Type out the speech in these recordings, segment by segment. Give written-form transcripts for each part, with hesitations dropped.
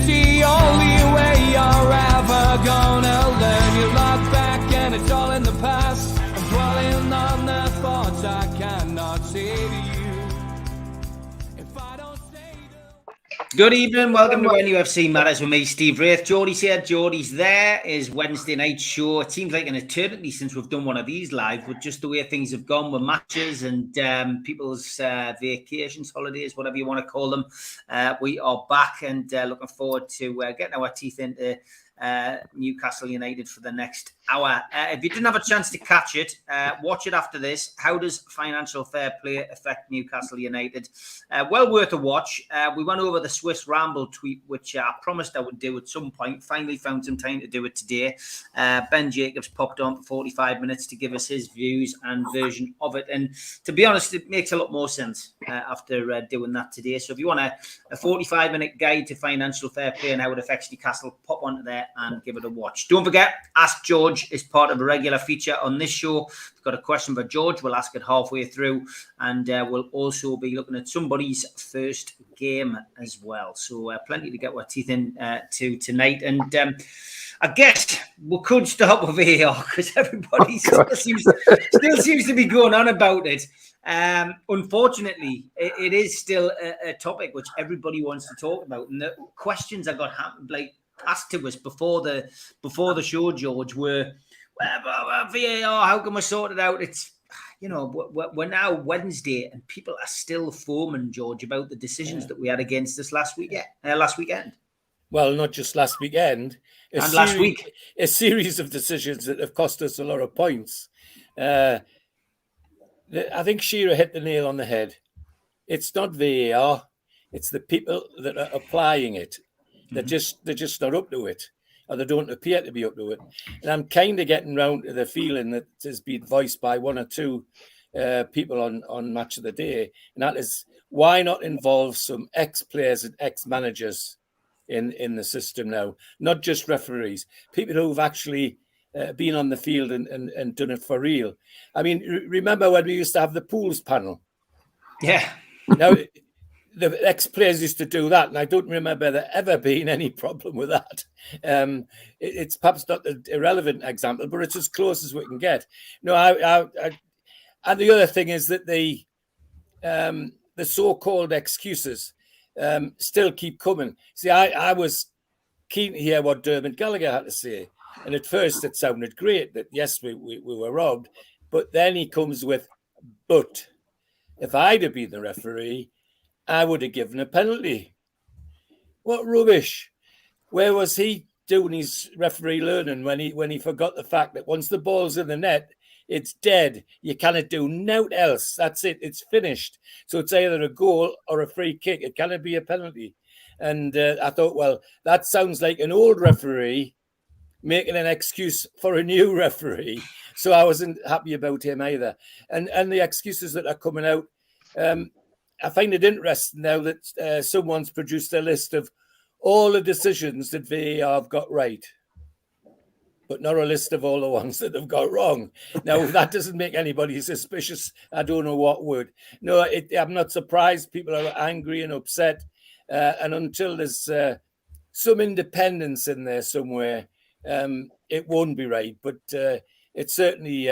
the only way you're ever gonna learn. You look back and it's all in the past. I'm dwelling on the thoughts I cannot say to you. If I don't stay to... Good evening, welcome to NUFC Matters with me, Steve Wraith. Geordies here, Geordies there is Wednesday night show. It seems like an eternity since we've done one of these live, but just the way things have gone with matches and people's vacations, holidays, whatever you want to call them, we are back and looking forward to getting our teeth into Newcastle United for the next hour. If you didn't have a chance to catch it, watch it after this. How does financial fair play affect Newcastle United? Well worth a watch. We went over the Swiss Ramble tweet, which I promised I would do at some point. Finally found some time to do it today. Ben Jacobs popped on for 45 minutes to give us his views and version of it. And to be honest, it makes a lot more sense after doing that today. So if you want a 45-minute guide to financial fair play and how it affects Newcastle, pop onto there and give it a watch. Don't forget, Ask George is part of a regular feature on this show. If you've got a question for George, we'll ask it halfway through, and we'll also be looking at somebody's first game as well. So plenty to get our teeth in to tonight. And I guess we could start with VAR because everybody still seems to be going on about it. Unfortunately, it is still a topic which everybody wants to talk about, and the questions I got asked to us before the show, George, were VAR. How can we sort it out? It's we're now Wednesday, and people are still foaming, George, about the decisions that we had against us last weekend. Well, not just last weekend, last week, a series of decisions that have cost us a lot of points. I think Shearer hit the nail on the head. It's not VAR; it's the people that are applying it. They're just not up to it, or they don't appear to be up to it. And I'm kind of getting round to the feeling that has been voiced by one or two people on Match of the Day, and that is, why not involve some ex-players and ex-managers in the system now, not just referees, people who've actually been on the field and done it for real. I mean, remember when we used to have the pools panel? Yeah. Now, the ex-players used to do that, and I don't remember there ever being any problem with that. It's perhaps not an irrelevant example, but it's as close as we can get. No, and the other thing is that the so-called excuses still keep coming. See, I was keen to hear what Dermot Gallagher had to say, and at first it sounded great that yes, we were robbed, but then he comes with, but if I'd have been the referee, I would have given a penalty. What rubbish! Where was he doing his referee learning when he forgot the fact that once the ball's in the net, it's dead. You cannot do nothing else. That's it. It's finished. So it's either a goal or a free kick. It cannot be a penalty. And I thought, well, that sounds like an old referee making an excuse for a new referee. So I wasn't happy about him either. And the excuses that are coming out, I find it interesting now that someone's produced a list of all the decisions that VAR have got right, but not a list of all the ones that have got wrong. Now, if that doesn't make anybody suspicious, I don't know what would. No, I'm not surprised people are angry and upset. And until there's some independence in there somewhere, it won't be right. But it certainly...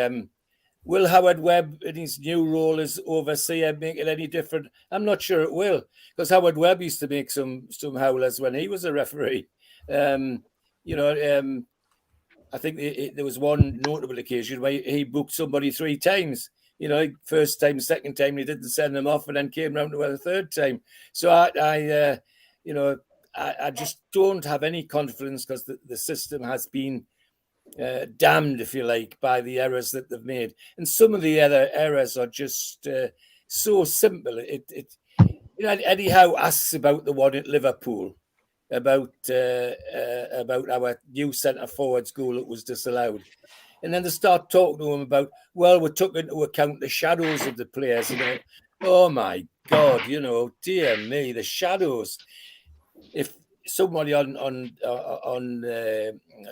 will Howard Webb in his new role as overseer make it any different? I'm not sure it will, because Howard Webb used to make some howlers when he was a referee. I think there was one notable occasion where he booked somebody 3 times. First time, second time, he didn't send them off, and then came round to a third time. So I just don't have any confidence, because the system has been damned, if you like, by the errors that they've made, and some of the other errors are just so simple. Eddie Howe asks about the one at Liverpool, about our new centre forward's goal that was disallowed, and then they start talking to him about, well, we took into account the shadows of the players. Oh my God, dear me, the shadows. If somebody on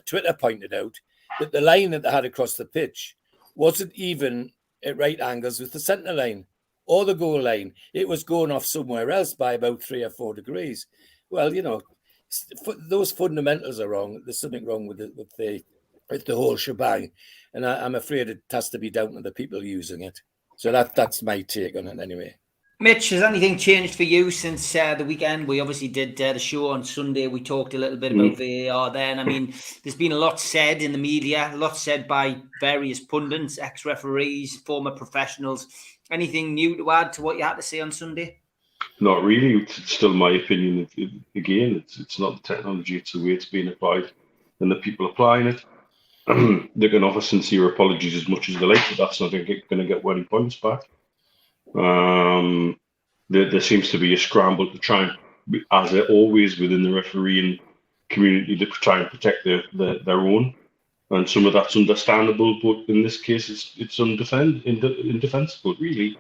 Twitter pointed out that the line that they had across the pitch wasn't even at right angles with the centre line or the goal line. It was going off somewhere else by about 3 or 4 degrees. Well, those fundamentals are wrong. There's something wrong with the whole shebang, and I'm afraid it has to be down to the people using it. So that's my take on it anyway. Mitch, has anything changed for you since the weekend? We obviously did the show on Sunday. We talked a little bit about VAR then. I mean, there's been a lot said in the media, a lot said by various pundits, ex-referees, former professionals. Anything new to add to what you had to say on Sunday? Not really. It's still my opinion. Again, it's not the technology, it's the way it's being applied and the people applying it. They can offer sincere apologies as much as they like, but that's not going to get any points back. There seems to be a scramble to try and, as always within the refereeing community, to try and protect their own, and some of that's understandable. But in this case, it's indefensible, really.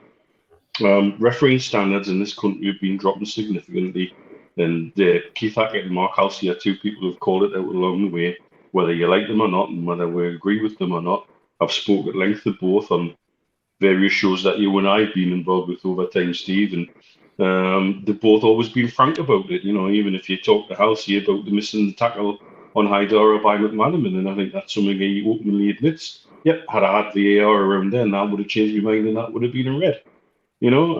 Refereeing standards in this country have been dropping significantly, and Keith Hackett and Mark Halsey are two people who've called it out along the way, whether you like them or not, and whether we agree with them or not. I've spoke at length of both on various shows that you and I have been involved with over time, Steve, and they've both always been frank about it. You know, even if you talk to Halsey about the missing the tackle on Haidara by McManaman, and I think that's something he openly admits. Yep, had I had VAR around then, that would have changed my mind, and that would have been a red. You know,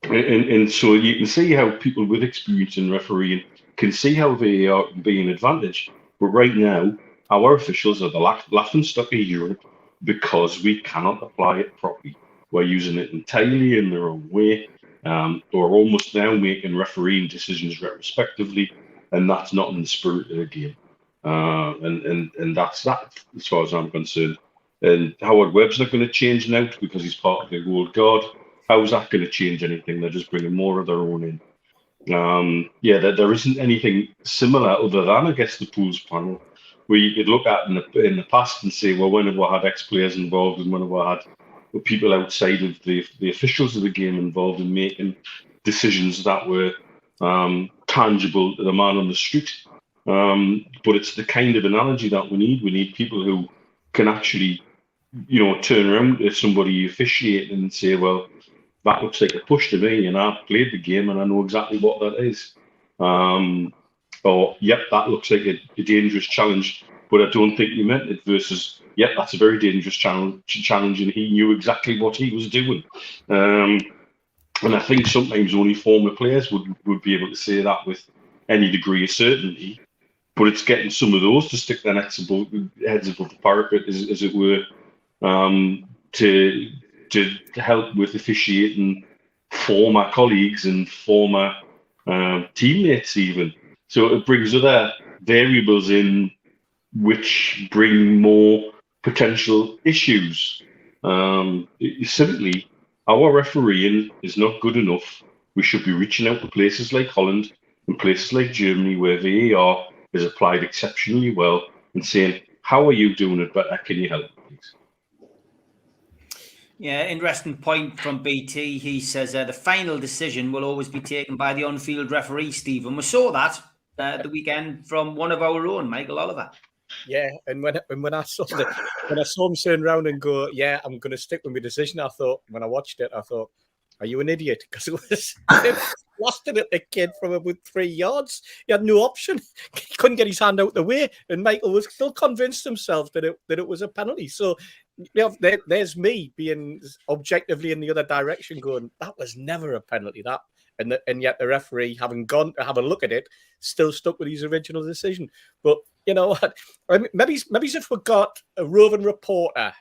and so you can see how people with experience in refereeing can see how VAR can be an advantage. But right now, our officials are the laughing stock of Europe because we cannot apply it properly. We're using it entirely in the wrong way. We're almost now making refereeing decisions retrospectively, and that's not in the spirit of the game. And that's that, as far as I'm concerned. And Howard Webb's not going to change now because he's part of the old guard. How's that going to change anything? They're just bringing more of their own in. There isn't anything similar other than, I guess, the pools panel, where you could look at in the past and say, well, when have we had ex-players involved, and when have we had people outside of the officials of the game involved in making decisions that were tangible to the man on the street. But it's the kind of analogy that we need. We need people who can actually, you know, turn around to somebody officiating and say, well, that looks like a push to me, and I've played the game and I know exactly what that is. Or, yep, that looks like a dangerous challenge, but I don't think you meant it, versus, yep, that's a very dangerous challenge, and he knew exactly what he was doing. And I think sometimes only former players would be able to say that with any degree of certainty, but it's getting some of those to stick their heads above the parapet, as it were, to help with officiating former colleagues and former teammates even. So it brings other variables in which bring more potential issues. Simply, our refereeing is not good enough. We should be reaching out to places like Holland and places like Germany, where VAR is applied exceptionally well, and saying, how are you doing it better? Can you help, please? Yeah, interesting point from BT. He says the final decision will always be taken by the on-field referee, Steve. And we saw that the weekend from one of our own, Michael Oliver. Yeah, and when I saw him turn around and go, yeah, I'm going to stick with my decision, I thought, when I watched it, I thought, are you an idiot? Because it was blasted at the kid from about 3 yards. He had no option. He couldn't get his hand out the way, and Michael was still convinced himself that it was a penalty. So, you know, there's me being objectively in the other direction, going, that was never a penalty. That, and yet the referee, having gone to have a look at it, still stuck with his original decision. But you know what? I mean, maybe if we got a roving reporter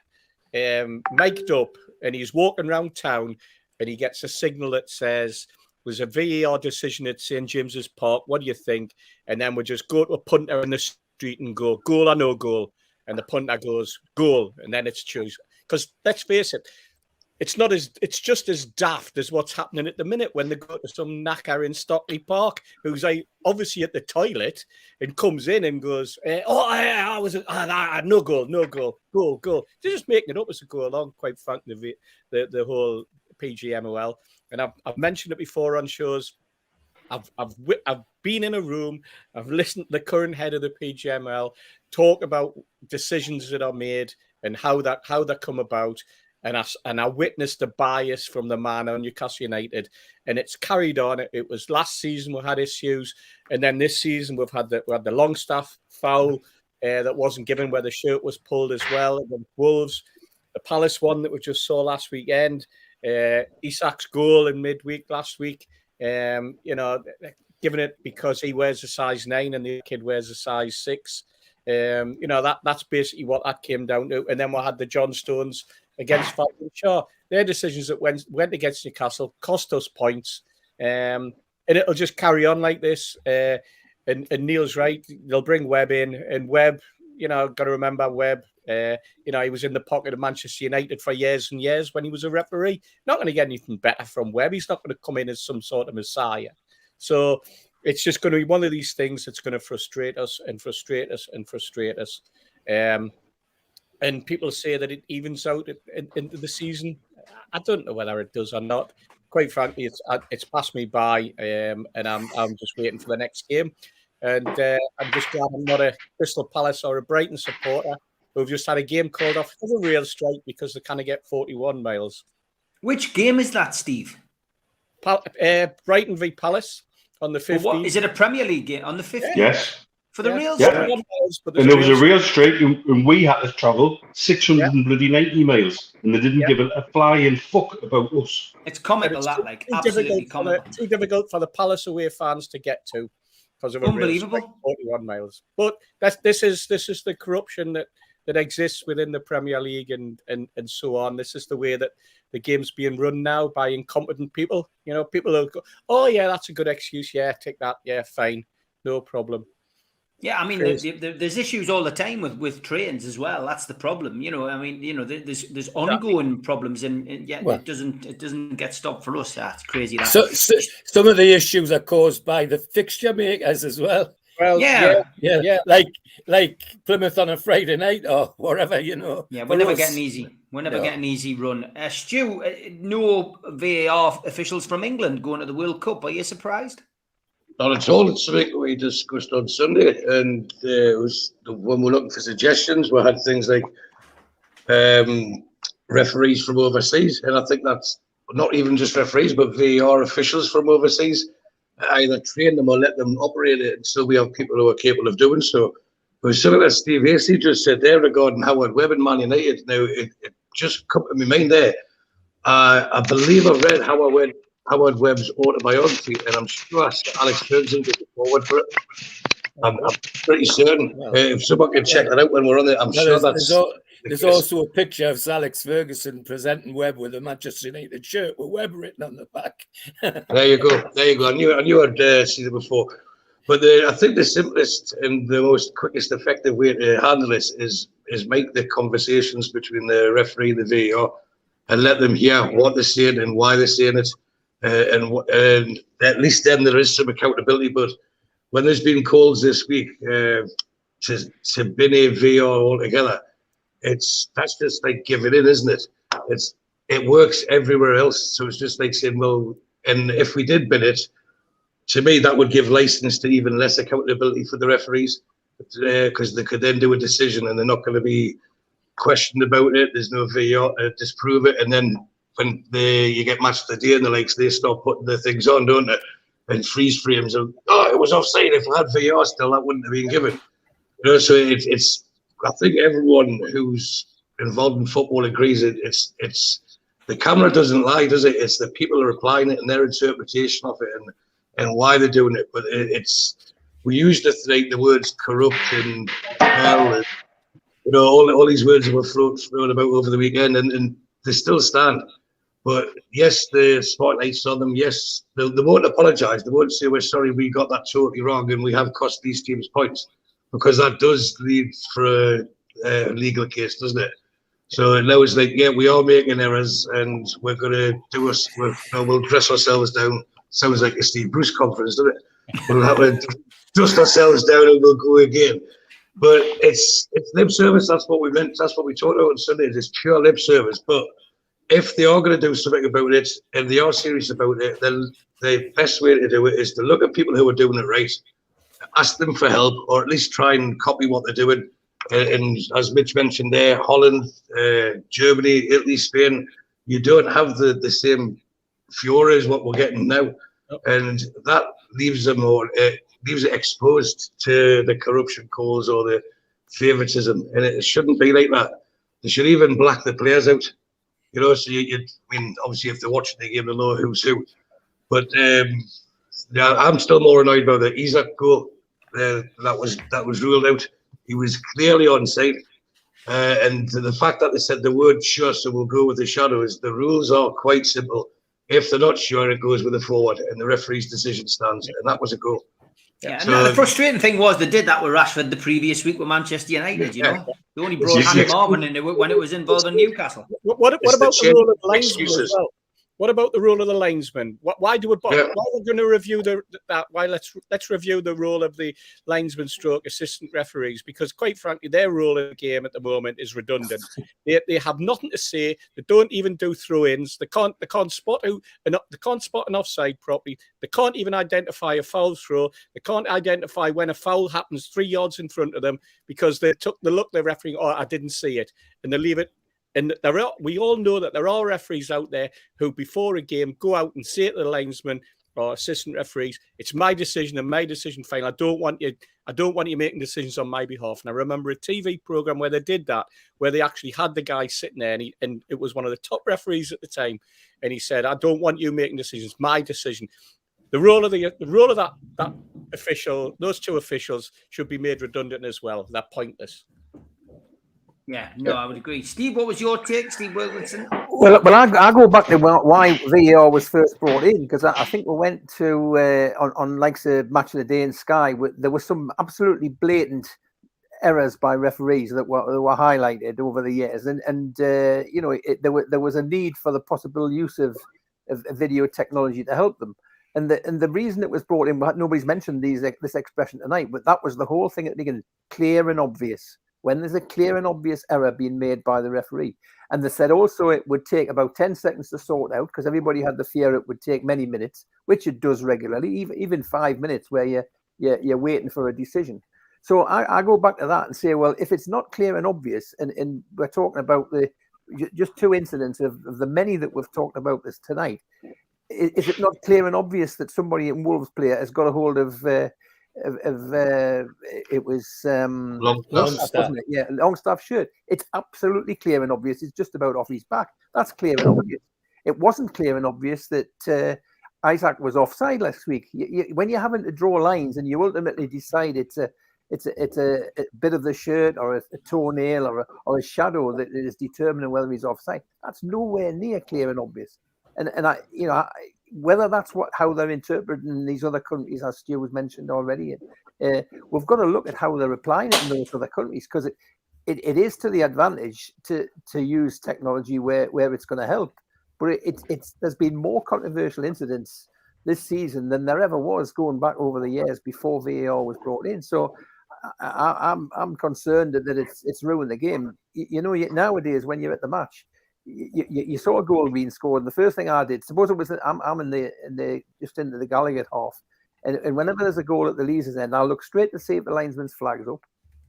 mic'd up and he's walking around town and he gets a signal that says there's a VAR decision at St. James's Park, what do you think? And then we just go to a punter in the street and go, goal or no goal? And the punter goes, goal. And then it's choose. Because let's face it, it's just as daft as what's happening at the minute when they go to some knacker in Stockley Park who's obviously at the toilet and comes in and goes, no goal. They're just making it up as they go along, quite frankly, the whole PGMOL. And I've mentioned it before on shows. I've been in a room, I've listened to the current head of the PGMOL talk about decisions that are made and how that come about. and I witnessed the bias from the man on Newcastle United, and it's carried on. It was last season we had issues, and then this season we had the Longstaff foul that wasn't given where the shirt was pulled as well. And then Wolves, the Palace one that we just saw last weekend, Isak's goal in midweek last week. You know, giving it because he wears a size 9 and the kid wears a size 6. You know, that's basically what that came down to. And then we had the John Stones against Falcon Shaw. Their decisions that went against Newcastle cost us points. And it'll just carry on like this. And Neil's right. They'll bring Webb in. And Webb, you know, got to remember Webb. You know, he was in the pocket of Manchester United for years and years when he was a referee. Not going to get anything better from Webb. He's not going to come in as some sort of messiah. So it's just going to be one of these things that's going to frustrate us and frustrate us and frustrate us. And people say that it evens out into the season. I don't know whether it does or not. Quite frankly, it's passed me by, and I'm just waiting for the next game. And I'm just glad I'm not a Crystal Palace or a Brighton supporter who've just had a game called off for a real strike because they kind of get 41 miles. Which game is that, Steve? Brighton v Palace on the 15th. What, is it a Premier League game on the 15th? Yes. For the real Yeah. strike? And there was a real strike, and we had to travel 690 miles, and they didn't give a flying fuck about us. It's comical, that, like, absolutely comical. Too difficult for the Palace away fans to get to because of a Unbelievable. real strike, 41 miles. But this is the corruption that exists within the Premier League and so on. This is the way that the game's being run now by incompetent people. You know, people will go, oh, yeah, that's a good excuse. Yeah, take that. Yeah, fine. No problem. Yeah, I mean, there's issues all the time with trains as well. That's the problem. You know, I mean, you know, there's ongoing problems, and yet it doesn't get stopped for us. That's crazy. That. So some of the issues are caused by the fixture makers as well. Well, yeah. Like Plymouth on a Friday night or whatever, you know. Yeah, we're never getting easy. We're never getting easy run. Stu, no VAR officials from England going to the World Cup. Are you surprised? Not at all. It's something we discussed on Sunday, and it was when we're looking for suggestions, we had things like referees from overseas, and I think that's not even just referees, but VAR officials from overseas. Either train them or let them operate it, and still we have people who are capable of doing so. It was something that Steve Hasty just said there regarding Howard Webb and Man United. Now, it just come to my mind there. I believe I've read Howard Webb's autobiography, and I'm sure Alex Ferguson did the forward for it. I'm pretty certain. If someone can check that out when we're on it, I'm sure that's... There's also a picture of Alex Ferguson presenting Webb with a Manchester United shirt with Webb written on the back. There you go. I knew I'd seen it before. But I think the simplest and the most quickest effective way to handle this is make the conversations between the referee and the VAR and let them hear what they're saying and why they're saying it. And at least then there is some accountability. But when there's been calls this week to bin a VAR altogether, that's just like giving in, isn't it? It works everywhere else. So it's just like saying, well, and if we did bin it, to me, that would give license to even less accountability for the referees because they could then do a decision and they're not going to be questioned about it. There's no VAR to disprove it. And then when you get match of the day and the likes, they start putting the things on, don't they? And freeze frames of, it was offside. If I had VAR still, that wouldn't have been given. You know, so it's. I think everyone who's involved in football agrees it's the camera doesn't lie, does it? It's the people who are applying it and their interpretation of it and why they're doing it. But we used to think the words corrupt and hell, and, you know, all these words that were thrown about over the weekend, and they still stand. But yes, the spotlight's on them. Yes, they won't apologise. They won't say, we're sorry, we got that totally wrong and we have cost these teams points. Because that does lead for a legal case, doesn't it? So now it's like, yeah, we are making errors, and we're going to we'll dress ourselves down. Sounds like a Steve Bruce conference, doesn't it? We'll have to dust ourselves down and we'll go again. But it's lip service. That's what we meant. That's what we talked about on Sunday. It's pure lip service. But if they are going to do something about it and they are serious about it, then the best way to do it is to look at people who are doing it right. Ask them for help, or at least try and copy what they're doing, And as Mitch mentioned there, Holland, Germany, Italy, Spain, you don't have the same fury as what we're getting now. And that leaves them leaves it exposed to the corruption calls or the favoritism. And it shouldn't be like that. They should even black the players out. You know, so I mean, obviously, if they're watching the game, they'll know who's who. But yeah, I'm still more annoyed by the Isaac goal. That was ruled out. He was clearly onside. And the fact that they said the word sure, so we'll go with the shadows. The rules are quite simple. If they're not sure, it goes with the forward, and the referee's decision stands. And that was a goal. Yeah, so, and the frustrating thing was they did that with Rashford the previous week with Manchester United. You know, they only brought Andy Marvin in when it was involving Newcastle. What about the rule of the linesman as well? What about the rule of the linesman? Why do it? Why are we going to review that? Why let's review the role of the linesman stroke assistant referees, because quite frankly, their role in the game at the moment is redundant. They have nothing to say. They don't even do throw-ins. They can't spot an offside properly. They can't even identify a foul throw. They can't identify when a foul happens 3 yards in front of them because they took the look they're refereeing. Oh, I didn't see it, and they leave it. And we all know that there are referees out there who, before a game, go out and say to the linesman or assistant referees, "It's my decision and my decision final. I don't want you making decisions on my behalf." And I remember a TV program where they did that, where they actually had the guy sitting there, and it was one of the top referees at the time, and he said, "I don't want you making decisions. My decision." The role of that official, those two officials, should be made redundant as well. They're pointless. Yeah, no, I would agree. Steve, what was your take, Steve Wilkinson? Well, I go back to why VAR was first brought in, because I think we went to on like the Match of the Day in Sky. There were some absolutely blatant errors by referees that were highlighted over the years, and you know, there was a need for the possible use of video technology to help them. And the reason it was brought in, nobody's mentioned this expression tonight, but that was the whole thing at the beginning: clear and obvious. When there's a clear and obvious error being made by the referee. And they said also it would take about 10 seconds to sort out, because everybody had the fear it would take many minutes, which it does regularly, even 5 minutes where you're waiting for a decision. So I go back to that and say, well, if it's not clear and obvious, and we're talking about just two incidents of the many that we've talked about this tonight, is it not clear and obvious that somebody in Wolves player has got a hold of it was Longstaff, wasn't it? Yeah, Longstaff shirt. It's absolutely clear and obvious. It's just about off his back. That's clear and obvious. It wasn't clear and obvious that Isaac was offside last week. When you're having to draw lines and you ultimately decide it's a bit of the shirt or a toenail or a shadow that is determining whether he's offside, that's nowhere near clear and obvious. And I, you know, whether that's how they're interpreting these other countries, as Stu was mentioned already, we've got to look at how they're applying it in those other countries, because it is to the advantage to use technology where it's going to help. But there's been more controversial incidents this season than there ever was going back over the years before VAR was brought in. So I'm concerned that it's ruined the game. You know, nowadays when you're at the match, you saw a goal being scored, and the first thing I did, suppose it was I'm in the just into the Gallagher half, and whenever there's a goal at the Leazes end, I'll look straight to see if the linesman's flag's up,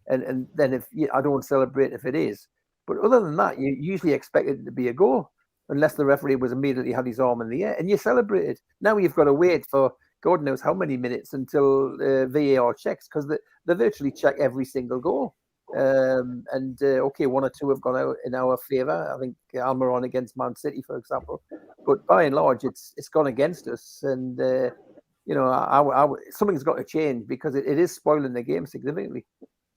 and then if I don't celebrate if it is. But other than that, you usually expect it to be a goal, unless the referee was immediately had his arm in the air, and you celebrate it. Now you've got to wait for God knows how many minutes until VAR checks, because they virtually check every single goal. Okay, one or two have gone out in our favour. I think Almiron against Man City, for example. But by and large, it's gone against us, and you know, something's got to change, because it is spoiling the game significantly.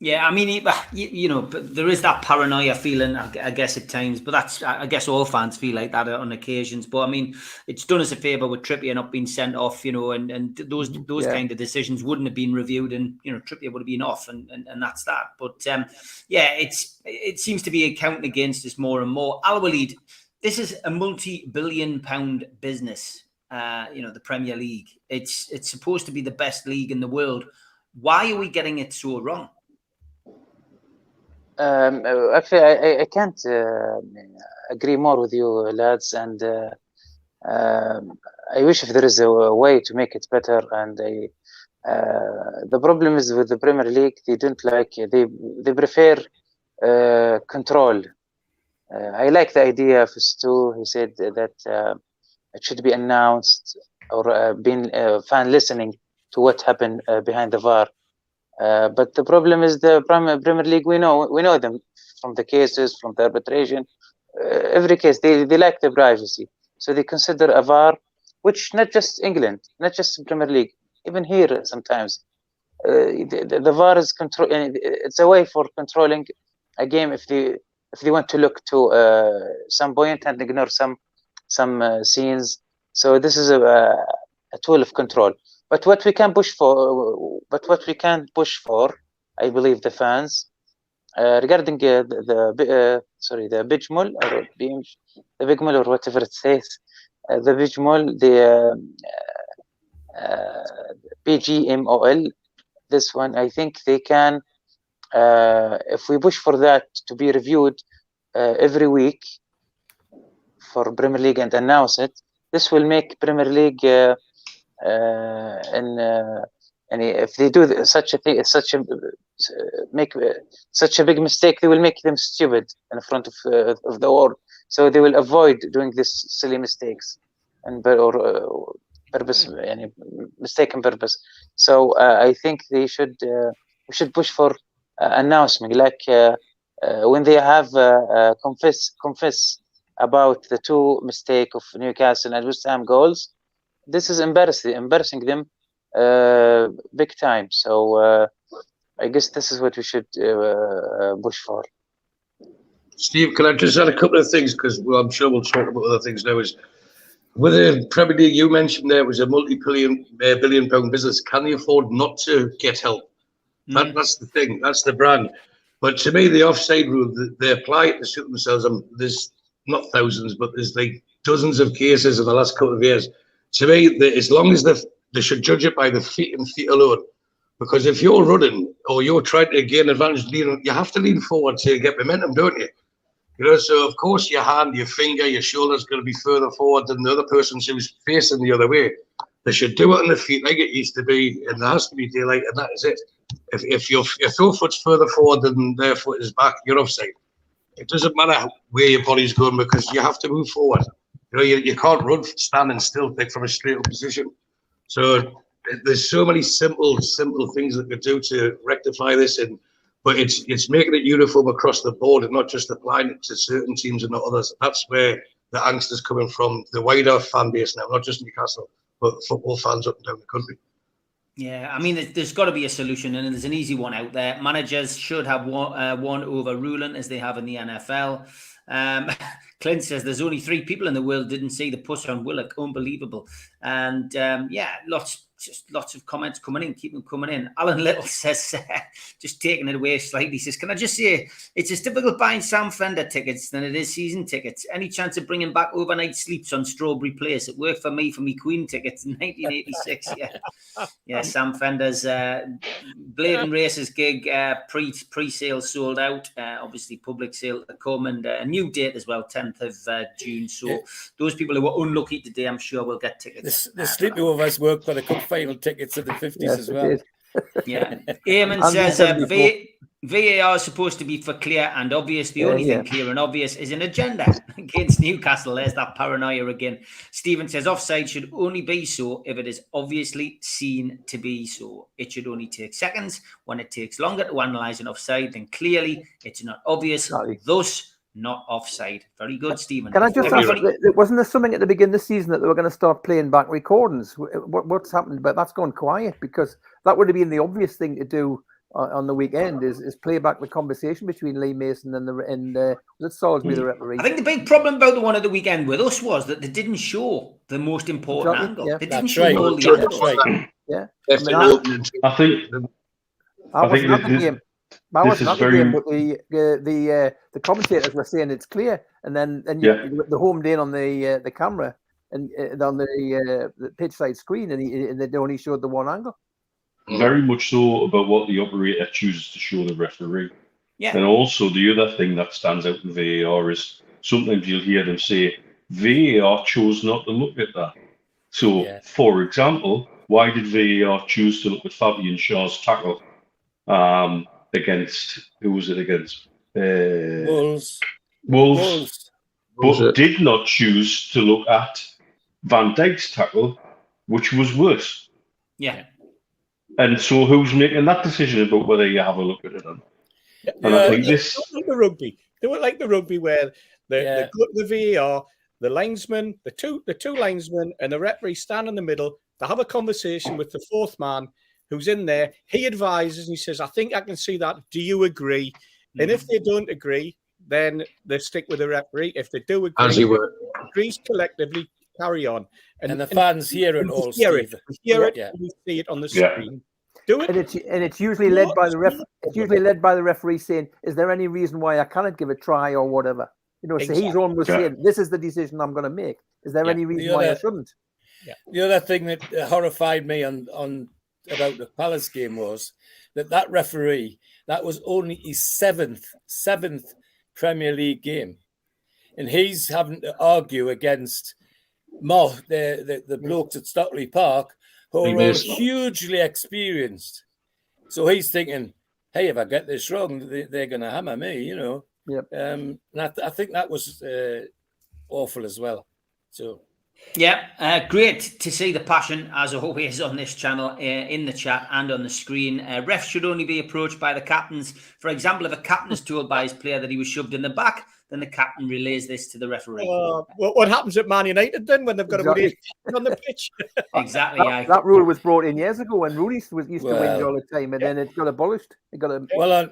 Yeah, I mean, you know, but there is that paranoia feeling, I guess, at times. But I guess all fans feel like that on occasions. But I mean, it's done us a favour with Trippier not being sent off, you know, and those kind of decisions wouldn't have been reviewed, and you know, Trippier would have been off, and that's that. But yeah, it seems to be counting against us more and more. Al-Walid, this is a multi-billion-pound business. You know, the Premier League. It's supposed to be the best league in the world. Why are we getting it so wrong? Actually, I can't agree more with you, lads, and I wish if there is a way to make it better, and The problem is with the Premier League, they don't like, they prefer control. I like the idea of Stu. He said that it should be announced or being fan listening to what happened behind the VAR. But the problem is the Premier League. We know them from the cases, from the arbitration. Every case, they like the privacy, so they consider a VAR, which not just England, not just Premier League, even here sometimes. The VAR is control. It's a way for controlling a game if they want to look to some point and ignore some scenes. So this is a tool of control. But what we can push for, I believe, the fans regarding the Bijmol or the Bigmol or whatever it says, the Bijmol, the BGMOL. This one, I think they can. If we push for that to be reviewed every week for Premier League and announce it, this will make Premier League and if they do such a thing, make such a big mistake, they will make them stupid in front of the world. So they will avoid doing these silly mistakes or purpose, mistaken purpose. So I think we should push for announcement, like when they have confess about the two mistake of Newcastle and West Ham goals. This is embarrassing them big time. So I guess this is what we should push for. Steve, can I just add a couple of things, because I'm sure we'll talk about other things now. Is with the Premier League, you mentioned there was a multi-billion pound business. Can they afford not to get help? That's the thing. That's the brand. But to me, the offside rule, they apply it to suit themselves. There's not thousands, but there's like dozens of cases in the last couple of years. To me, as long as they should judge it by the feet and feet alone. Because if you're running or you're trying to gain advantage, you have to lean forward to get momentum, don't you? So of course your hand, your finger, your shoulder's going to be further forward than the other person who's facing the other way. They should do it on the feet like it used to be, and there has to be daylight, and that is it. If your foot's further forward than their foot is back, you're offside. It doesn't matter where your body's going, because you have to move forward. You can't run standing still from a straight up position. So there's so many simple things that we do to rectify this, but it's making it uniform across the board and not just applying it to certain teams and not others. That's where the angst is coming from, the wider fan base now, not just Newcastle, but football fans up and down the country. Yeah, I mean, there's got to be a solution, and there's an easy one out there. Managers should have one overruling, as they have in the NFL. Clint says there's only 3 people in the world didn't see the push on Willock. Unbelievable. And lots of comments coming in, keep them coming in. Alan Little says, just taking it away slightly, says, can I just say, it's as difficult buying Sam Fender tickets than it is season tickets. Any chance of bringing back overnight sleeps on Strawberry Place? It worked for me Queen tickets in 1986. Yeah, Sam Fender's Bladen Races gig, pre-sale sold out. Obviously, public sale to come, and a new date as well, 10th of June. So those people who were unlucky today, I'm sure will get tickets. The sleepovers worked for the cup final tickets of the 50s as well. Yeah. Eamon says VAR is supposed to be for clear and obvious. The only thing clear and obvious is an agenda against Newcastle. There's that paranoia again. Stephen says offside should only be so if it is obviously seen to be so. It should only take seconds. When it takes longer to analyse an offside, then clearly it's not obvious. Thus, not offside. Very good, Stephen. Can I just ask, wasn't there something at the beginning of the season that they were going to start playing back recordings? What's happened? But that's gone quiet, because that would have been the obvious thing to do on the weekend, is play back the conversation between Lee Mason and was it Salisbury, the referee? I think the big problem about the one at the weekend with us was that they didn't show the most important angle. Yeah. They didn't show all the angles. Right. Yeah. I wasn't at the game. But the commentators were saying it's clear, and then the homed in on the camera and on the pitch side screen, and they only showed the one angle. Very much so about what the operator chooses to show the referee. Yeah. And also the other thing that stands out in VAR is sometimes you'll hear them say VAR chose not to look at that. So, for example, why did VAR choose to look at Fabian Shaw's tackle against, who was it against? Wolves. But did not choose to look at Van Dijk's tackle, which was worse. Yeah. And so who's making that decision about whether you have a look at it? And I think this... Like the rugby. They were like the rugby where they go to the VAR, the linesman, the two linesmen and the referee stand in the middle. They have a conversation with the fourth man who's in there. He advises and he says, I think I can see that. Do you agree? And if they don't agree, then they stick with the referee. If they do agree, as you were, agrees collectively, carry on. And the fans hear it all, Steve. We hear it, yeah. we see it on the screen. Do it. And it's usually led by the It's usually led by the referee saying, "Is there any reason why I cannot give a try or whatever?" You know, Exactly. so he's almost saying, "This is the decision I'm going to make. Is there any reason why I shouldn't?" Yeah. The other thing that horrified me on about the Palace game was that referee, that was only his seventh Premier League game, and he's having to argue against the blokes at Stockley Park, who are all hugely experienced. So he's thinking, hey, if I get this wrong, they're going to hammer me, you know. Yep. And I think that was awful as well. So. Yeah, great to see the passion, as always, on this channel, in the chat and on the screen. Refs should only be approached by the captains. For example, if a captain is told by his player that he was shoved in the back, then the captain relays this to the referee. What happens at Man United then when they've got a on the pitch? Exactly. That rule was brought in years ago when Rooney used to win all the time, and then it got abolished. Well,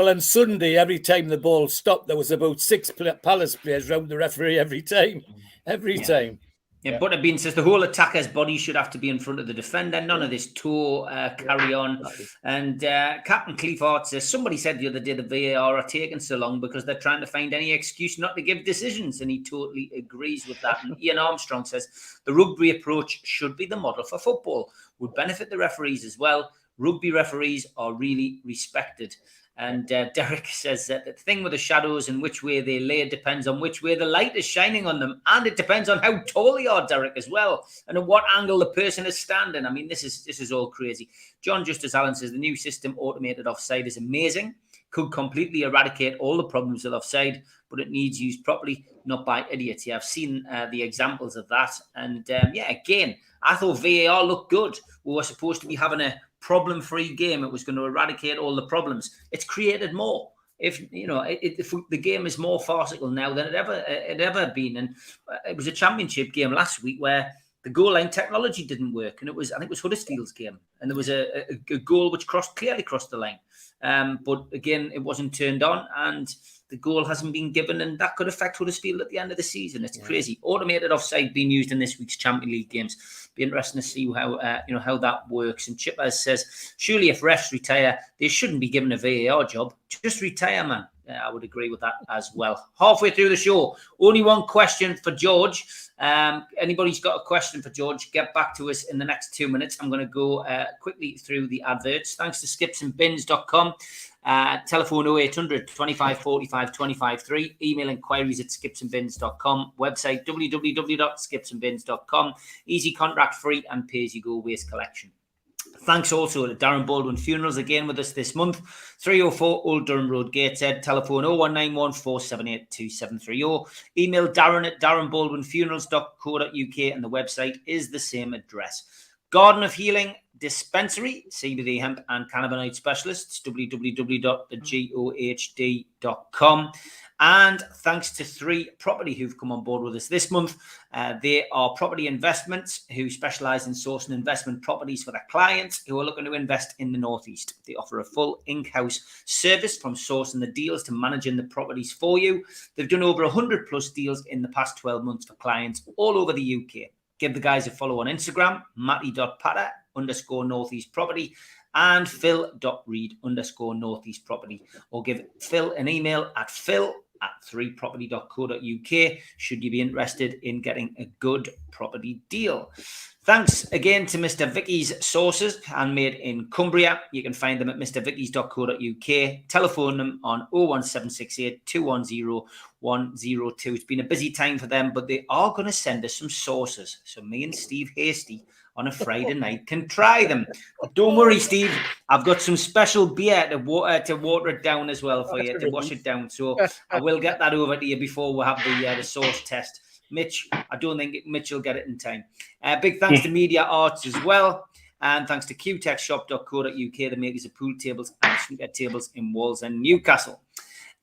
on Sunday, every time the ball stopped, there was about 6 Palace players round the referee every time. Yeah, Butterbean says the whole attacker's body should have to be in front of the defender. None of this toe, carry on. And Captain Cleafheart says, somebody said the other day the VAR are taking so long because they're trying to find any excuse not to give decisions. And he totally agrees with that. And Ian Armstrong says, the rugby approach should be the model for football. Would benefit the referees as well. Rugby referees are really respected. And Derek says that the thing with the shadows and which way they lay depends on which way the light is shining on them. And it depends on how tall they are, Derek, as well. And at what angle the person is standing. I mean, this is all crazy. John Justice Allen says the new system, automated offside, is amazing. Could completely eradicate all the problems with offside, but it needs used properly, not by idiots. Yeah, I've seen the examples of that. And again, I thought VAR looked good. We were supposed to be having a problem-free game. It was going to eradicate all the problems. It's created more. If the game is more farcical now than it ever been. And it was a championship game last week where the goal line technology didn't work, and I think it was Huddersfield's game, and there was a goal which clearly crossed the line. But again, it wasn't turned on, and the goal hasn't been given, and that could affect Huddersfield at the end of the season. It's crazy. Automated offside being used in this week's Champions League games. Be interesting to see how that works. And Chipper says, surely if refs retire, they shouldn't be given a VAR job. Just retire, man. I would agree with that as well. Halfway through the show, only one question for George. Anybody's got a question for George, get back to us in the next 2 minutes. I'm going to go quickly through the adverts. Thanks to skipsandbins.com. Telephone 0800 25 45 25 3. Email inquiries at skipsandbins.com. Website www.skipsandbins.com. Easy, contract free, and pay-as-you-go waste collection. Thanks also to Darren Baldwin Funerals again with us this month. 304 Old Durham Road, Gateshead. Telephone 0191 478 2730. Email Darren at darrenbaldwinfunerals.co.uk, and the website is the same address. Garden of Healing Dispensary, CBD hemp and cannabinoid specialists, www.thegohd.com. And thanks to 3 Property who've come on board with us this month. They are Property Investments who specialise in sourcing investment properties for their clients who are looking to invest in the Northeast. They offer a full in-house service from sourcing the deals to managing the properties for you. They've done over 100 plus deals in the past 12 months for clients all over the UK. Give the guys a follow on Matty.patter_Northeast Property and Phil.reed_Northeast Property, or give Phil an email at phil@3property.co.uk should you be interested in getting a good property deal. Thanks again to Mr. Vicky's Sauces, handmade in Cumbria. You can find them at mrvickys.co.uk. Telephone them on 01768 210 102. It's been a busy time for them, but they are going to send us some sauces. So me and Steve Hasty on a Friday night can try them. But don't worry, Steve. I've got some special beer to water it down as well for you, to wash it down. So I will get that over to you before we have the sauce test. Mitch, I don't think Mitch will get it in time. Big thanks to Media Arts as well. And thanks to qtechshop.co.uk, the makers of pool tables and snooker tables in Walls and Newcastle.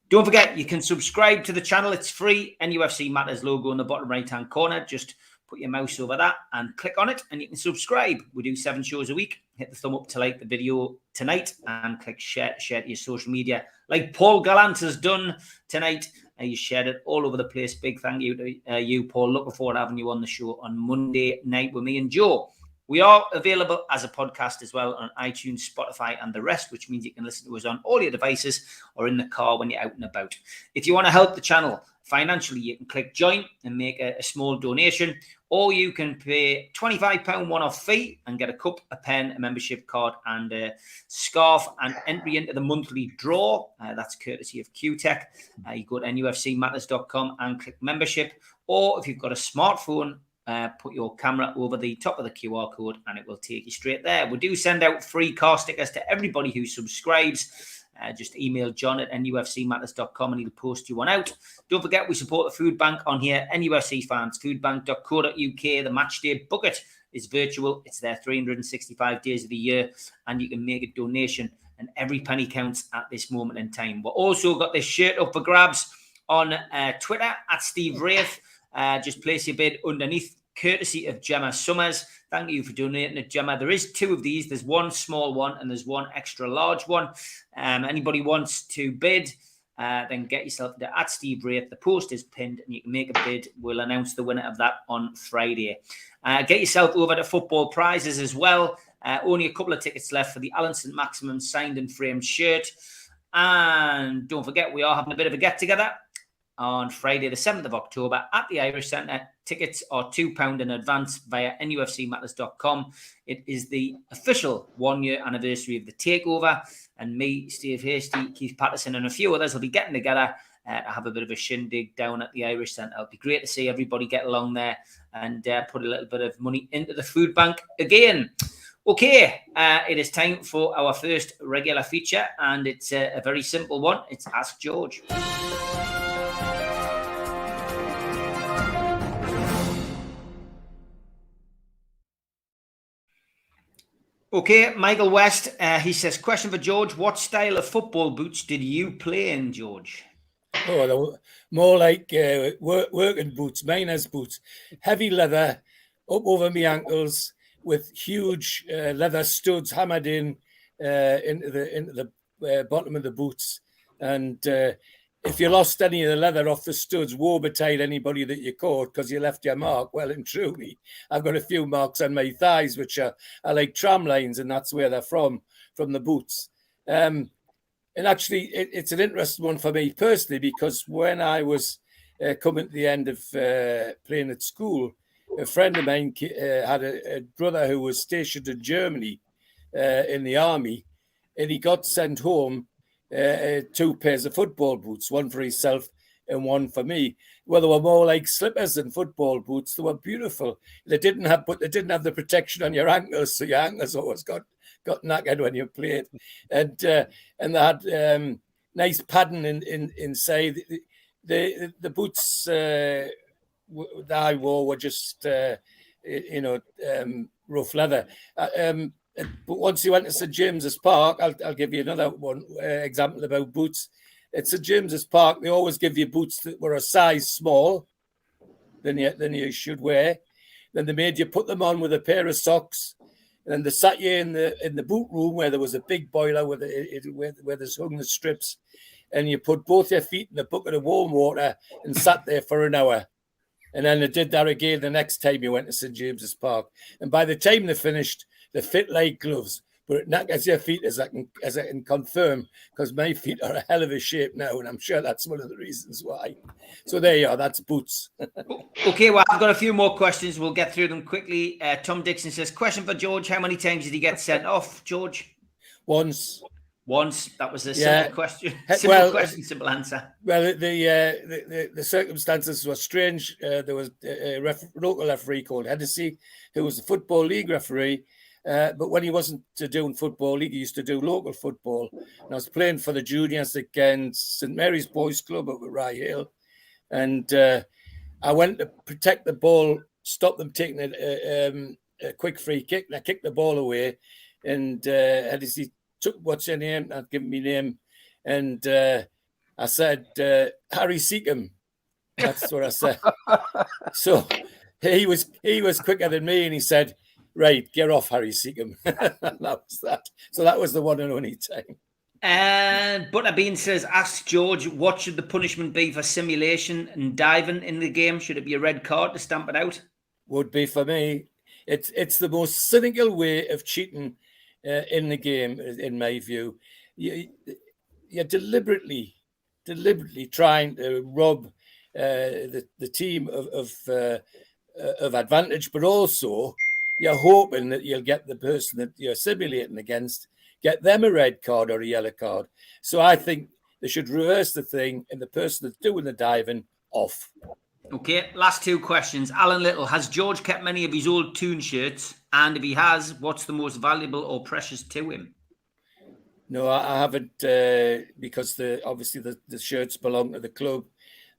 Don't forget, you can subscribe to the channel. It's free. NUFC Matters logo in the bottom right-hand corner. Just put your mouse over that and click on it, and you can subscribe. We do 7 shows a week. Hit the thumb up to like the video tonight and click share to your social media, like Paul Gallant has done tonight. You shared it all over the place. Big thank you to you, Paul. Looking forward to having you on the show on Monday night with me and Joe. We are available as a podcast as well on iTunes, Spotify, and the rest, which means you can listen to us on all your devices or in the car when you're out and about. If you want to help the channel financially, you can click join and make a small donation, or you can pay £25 one-off fee and get a cup, a pen, a membership card, and a scarf, and entry into the monthly draw. That's courtesy of QTech. You go to nufcmatters.com and click membership, or if you've got a smartphone, put your camera over the top of the QR code and it will take you straight there. We do send out free car stickers to everybody who subscribes. Just email John at nufcmatters.com and he'll post you one out. Don't forget, we support the food bank on here, NUFC fans, foodbank.co.uk. The match day bucket is virtual. It's there 365 days of the year, and you can make a donation, and every penny counts at this moment in time. We've also got this shirt up for grabs on Twitter at Steve Wraith. Just place your bid underneath, courtesy of Gemma Summers. Thank you for donating it, Gemma. There is 2 of these. There's one small one and there's one extra large one. Anybody wants to bid, then get yourself to at Steve Wraith. The post is pinned and you can make a bid. We'll announce the winner of that on Friday. Get yourself over to football prizes as well. Only a couple of tickets left for the Alan St. Maximum signed and framed shirt. And don't forget, we are having a bit of a get-together on Friday, the 7th of October at the Irish Centre. Tickets are £2 in advance via nufcmatters.com. It is the official 1-year anniversary of the takeover, and me, Steve Hasty, Keith Patterson, and a few others will be getting together to have a bit of a shindig down at the Irish Centre. It'll be great to see everybody get along there and put a little bit of money into the food bank again. Okay, it is time for our first regular feature, and it's a very simple one. It's Ask George. Okay, Michael West, he says, question for George. What style of football boots did you play in, George? Oh, they were more like working boots, miners' boots. Heavy leather, up over my ankles, with huge leather studs hammered into the bottom of the boots. And if you lost any of the leather off the studs, woe betide anybody that you caught because you left your mark. Well and truly, I've got a few marks on my thighs, which are like tram lines, and that's where they're from the boots. And actually, it's an interesting one for me personally, because when I was coming to the end of playing at school, a friend of mine had a brother who was stationed in Germany in the army, and he got sent home 2 pairs of football boots, one for himself and one for me. Well, they were more like slippers than football boots. They were beautiful. They didn't have the protection on your ankles, so your ankles always got knackered when you played. And they had nice padding inside. The boots that I wore were just rough leather. But once you went to St. James's Park, I'll give you another one example about boots. At St. James's Park, they always give you boots that were a size small than you should wear. Then they made you put them on with a pair of socks. And then they sat you in the boot room where there was a big boiler where there's hung the strips. And you put both your feet in a bucket of warm water and sat there for an hour. And then they did that again the next time you went to St. James's Park. And by the time they finished, they fit like gloves, but it knackers your feet, as I can confirm, because my feet are a hell of a shape now, and I'm sure that's one of the reasons why. So there you are, that's boots. Okay, well, I've got a few more questions. We'll get through them quickly. Tom Dixon says, question for George, how many times did he get sent off, George? Once. Once. That was a Yeah. simple question. Well, Simple question, simple answer. Well, the circumstances were strange. There was a local referee called Hennessy, who was the Football League referee. But when he wasn't doing Football League, he used to do local football. And I was playing for the juniors against St Mary's Boys Club up at Rye Hill. And I went to protect the ball, stop them taking a quick free kick. And I kicked the ball away. And Hennessy took, what's your name? I'd given me name. And I said, Harry Seacombe. That's what I said. So he was quicker than me, and he said, right, get off, Harry Seacombe. That was that. So that was the one and only time. And Butterbean says, ask George, what should the punishment be for simulation and diving in the game? Should it be a red card to stamp it out? Would be for me. It's the most cynical way of cheating in the game, in my view. You're deliberately trying to rob the team of advantage, but also you're hoping that you'll get the person that you're simulating against, get them a red card or a yellow card. So I think they should reverse the thing and the person that's doing the diving off. Okay, last two questions. Alan Little, has George kept many of his old Toon shirts? And if he has, what's the most valuable or precious to him? No, I haven't, because obviously the shirts belong to the club.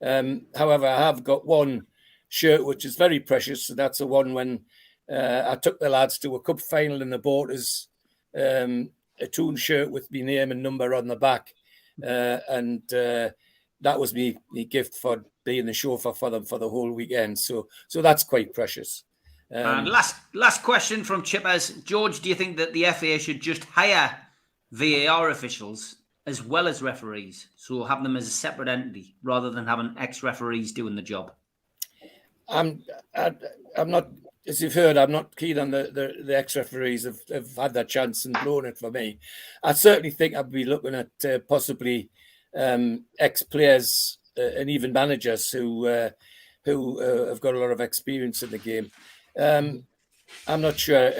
However, I have got one shirt which is very precious. So that's the one when I took the lads to a cup final in the Borders, a Toon shirt with my name and number on the back. And that was me gift for being the chauffeur for them for the whole weekend. So that's quite precious. And last question from Chippers. George, do you think that the FA should just hire VAR officials as well as referees, so have them as a separate entity rather than having ex-referees doing the job? I'm not, as you've heard, I'm not keen on the ex-referees have had their chance and blown it for me. I certainly think I'd be looking at possibly ex-players and even managers who have got a lot of experience in the game. I'm not sure.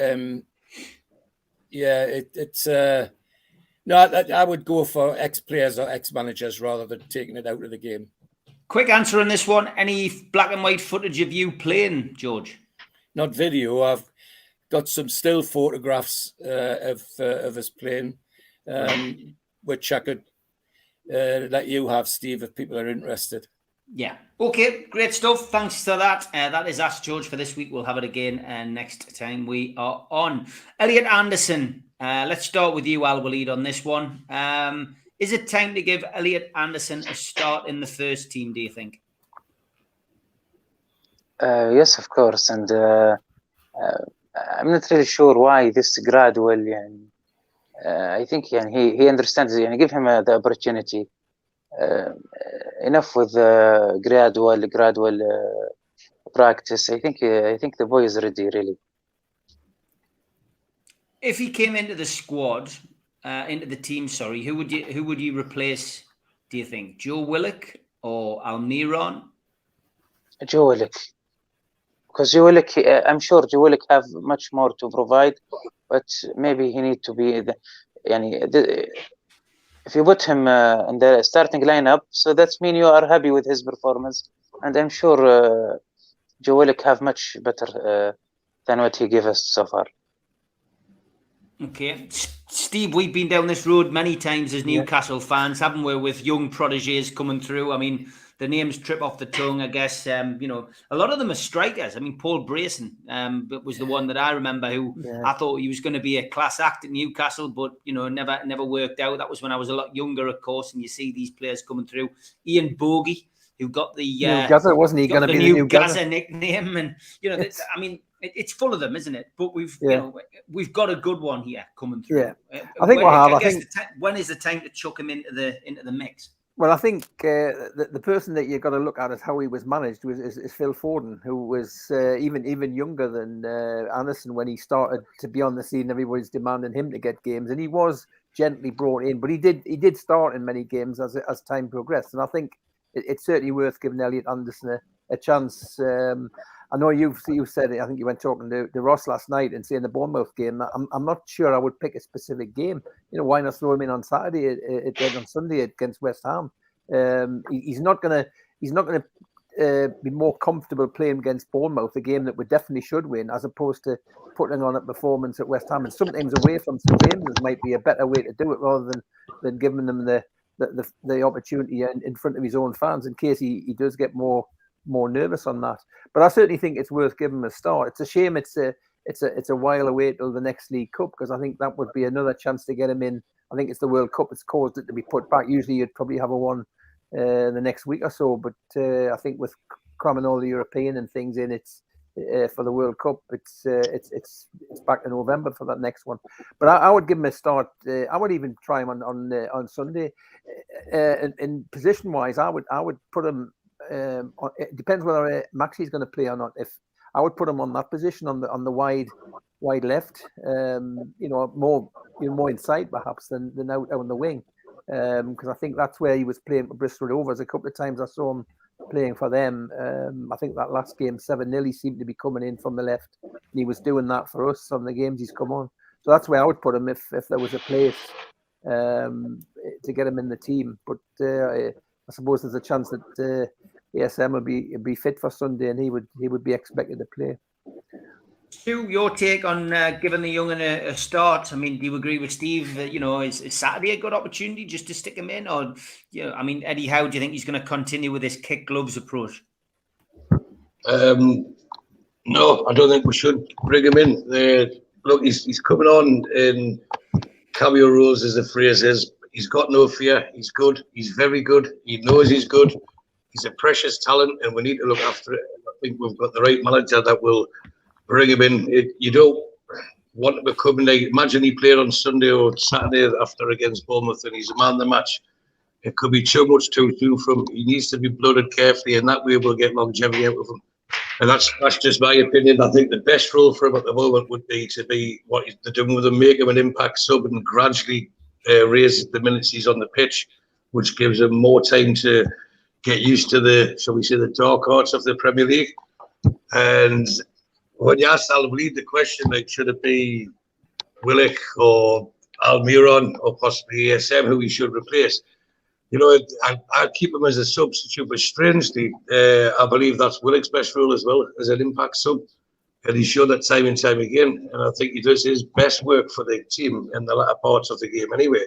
No, I would go for ex-players or ex-managers rather than taking it out of the game. Quick answer on this one. Any black and white footage of you playing, George? Not video. I've got some still photographs of us playing, which I could let you have, Steve, if people are interested. Yeah. Okay, great stuff. Thanks for that. That is Ask George for this week. We'll have it again next time we are on. Elliot Anderson, let's start with you, Al Walid, on this one. Is it time to give Elliot Anderson a start in the first team, do you think? Yes, of course. And I'm not really sure why this gradual. I think he understands it. Give him the opportunity. Enough with gradual practice. I think the boy is ready, really. If he came into the squad, into the team, sorry, who would you replace? Do you think Joe Willock or Almiron? Joe Willock, because Joe Willock, I'm sure Joe Willock have much more to provide, but maybe he need to be if you put him in the starting lineup, so that means you are happy with his performance. And I'm sure Joe Willock have much better than what he gave us so far. Okay. Steve, we've been down this road many times as Newcastle fans, haven't we, with young prodigies coming through. I mean, the names trip off the tongue, I guess. A lot of them are strikers. I mean, Paul Brayson was the one that I remember who I thought he was going to be a class act at Newcastle, but, never worked out. That was when I was a lot younger, of course, and you see these players coming through. Ian Bogie, who got the New Gaza, wasn't he going to be the New Gaza nickname? And, it's full of them, isn't it? But we've got a good one here coming through. Yeah. I think when is the time to chuck him into the mix? Well, I think the person that you've got to look at is how he was managed is Phil Foden, who was even younger than Anderson when he started to be on the scene. Everybody's demanding him to get games, and he was gently brought in, but he did start in many games as time progressed. And I think it's certainly worth giving Elliot Anderson a chance. I know you said it. I think you went talking to Ross last night and saying the Bournemouth game. I'm not sure I would pick a specific game. You know, why not throw him in on Saturday, on Sunday against West Ham? He's not gonna be more comfortable playing against Bournemouth, a game that we definitely should win, as opposed to putting on a performance at West Ham. And sometimes away from St James's might be a better way to do it, rather than giving them the opportunity in front of his own fans, in case he does get more nervous on that. But I certainly think it's worth giving him a start. It's a shame it's a while away till the next League Cup, because I think that would be another chance to get him in. I think it's the World Cup that's caused it to be put back. Usually you'd probably have a one the next week or so, but I think with cramming all the European and things in, it's for the World Cup, it's back in November for that next one. But I would give him a start. I would even try him on Sunday. In position wise, I would put him. It depends whether Maxi's going to play or not. If I would put him on that position on the wide left, more inside perhaps than out on the wing, because I think that's where he was playing for Bristol Rovers. A couple of times I saw him playing for them. I think that last game 7-0, he seemed to be coming in from the left, and he was doing that for us on the games he's come on. So that's where I would put him if there was a place to get him in the team. But I suppose there's a chance that ASM will be fit for Sunday, and he would be expected to play. Stu, your take on giving the young a start? I mean, do you agree with Steve that, is Saturday a good opportunity just to stick him in? Or, Eddie Howe, do you think he's going to continue with this kick gloves approach? No, I don't think we should bring him in. Look, he's coming on in cameo roles, as the phrase is. He's got no fear. He's good. He's very good. He knows he's good. He's a precious talent, and we need to look after it. I think we've got the right manager that will bring him in. You don't want to become like, imagine he played on Sunday or Saturday after against Bournemouth and he's a man of the match. It could be too much too soon from him. He needs to be blooded carefully, and that way we'll get longevity out of him. And that's just my opinion. I think the best role for him at the moment would be to be what they're doing with him, make him an impact sub and gradually raise the minutes he's on the pitch, which gives him more time to get used to the dark arts of the Premier League. And when you asked Alvleed the question, like, should it be Willock or Almiron or possibly ASM who he should replace? I'd keep him as a substitute, but strangely, I believe that's Willock's best role as well, as an impact sub. And he's shown that time and time again. And I think he does his best work for the team in the latter parts of the game anyway.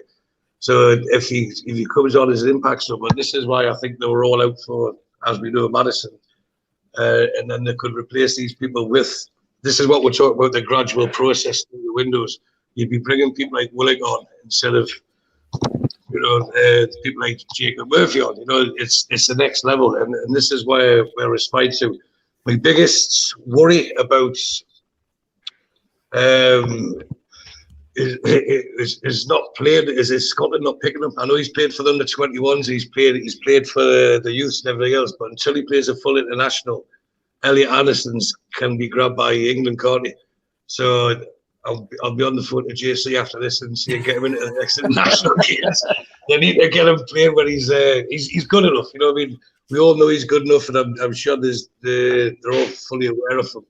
So if he comes on as an impact sub, but this is why I think they were all out for, as we know, Madison. And then they could replace these people with, this is what we're talking about, the gradual process through the windows. You'd be bringing people like Willock on instead of, people like Jacob Murphy on. It's the next level. And this is where we're aspiring to. My biggest worry about is not playing, is Scotland not picking him. I know he's played for them, the 21s, he's played for the youths and everything else, but until he plays a full international, Elliot Anderson's can be grabbed by England, can't he? So I'll be on the phone to JC after this and see get him into the next international games. They need to get him playing when he's good enough. I mean, we all know he's good enough, and I'm sure they're all fully aware of him.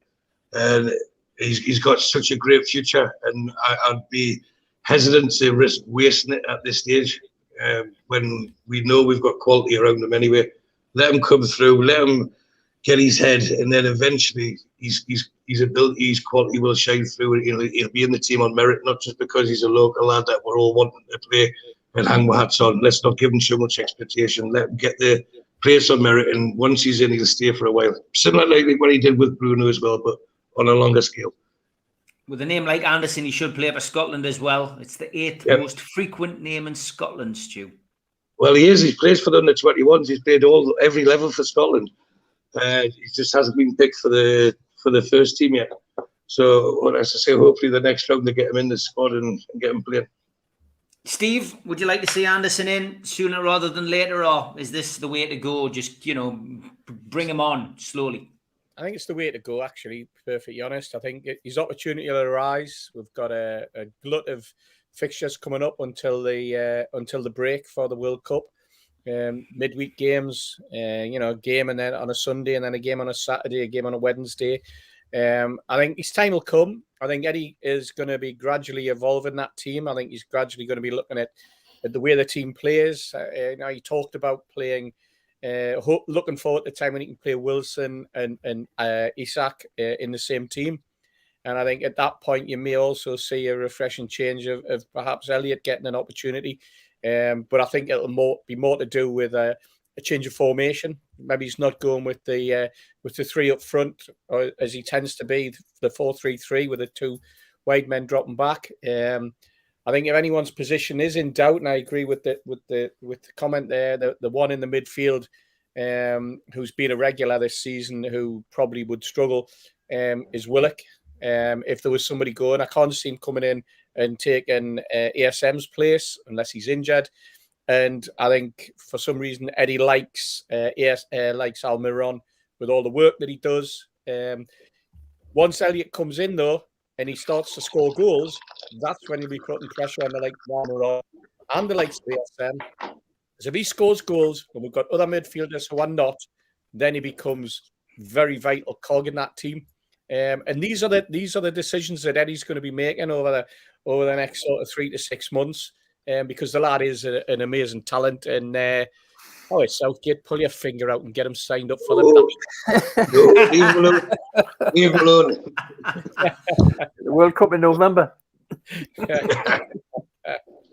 And he's got such a great future, and I'd be hesitant to risk wasting it at this stage when we know we've got quality around him anyway. Let him come through, let him get his head, and then eventually his ability, his quality will shine through, and he'll be in the team on merit, not just because he's a local lad that we're all wanting to play and hang our hats on. Let's not give him too much expectation. Let him get the place on merit, and once he's in, he'll stay for a while. Similar like what he did with Bruno as well, but on a longer scale. With a name like Anderson, he should play for Scotland as well. It's the 8th most frequent name in Scotland, Stu. Well, he is. He plays for the under-21s. He's played every level for Scotland. He just hasn't been picked for the first team yet. So, as I say, hopefully the next round they get him in the squad and get him playing. Steve, would you like to see Anderson in sooner rather than later, or is this the way to go? Just, bring him on slowly. I think it's the way to go, actually, to be perfectly honest. I think his opportunity will arise. We've got a glut of fixtures coming up until the break for the World Cup. midweek games, a game and then on a Sunday and then a game on a Saturday, a game on a Wednesday. I think his time will come. I think Eddie is going to be gradually evolving that team. I think he's gradually going to be looking at the way the team plays. Now he talked about playing, looking forward to the time when he can play Wilson and Isak in the same team. And I think at that point, you may also see a refreshing change of perhaps Elliott getting an opportunity. But I think it'll be more to do with a change of formation. Maybe he's not going with the three up front, or as he tends to be, the 4-3-3 with the two wide men dropping back. I think if anyone's position is in doubt, and I agree with the comment there, the one in the midfield who's been a regular this season who probably would struggle is Willock. If there was somebody going, I can't see him coming in and taking ASM's place unless he's injured. And I think for some reason Eddie likes Almiron with all the work that he does. Once Elliott comes in though, and he starts to score goals, that's when he'll be putting pressure on the likes of Almiron and the likes of ASM. Because if he scores goals and we've got other midfielders who are not, then he becomes very vital cog in that team. And these are the decisions that Eddie's going to be making over the next sort of 3 to 6 months, because the lad is an amazing talent. And Southgate, pull your finger out and get him signed up for the Leave him alone. The World Cup in November.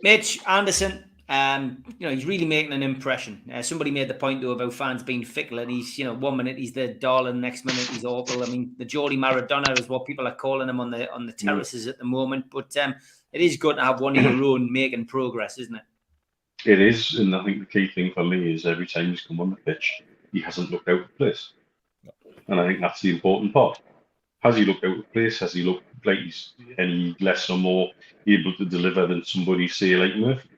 Mitch Anderson, he's really making an impression. Somebody made the point though about fans being fickle, and he's, 1 minute he's the darling, next minute he's awful. I mean, the Geordie Maradona is what people are calling him on the terraces at the moment. But it is good to have one of your own making progress, isn't it? It is, and I think the key thing for me is every time he's come on the pitch, he hasn't looked out of place, and I think that's the important part. Has he looked out of place? Has he looked like he's any less or more able to deliver than somebody, say, like Murphy?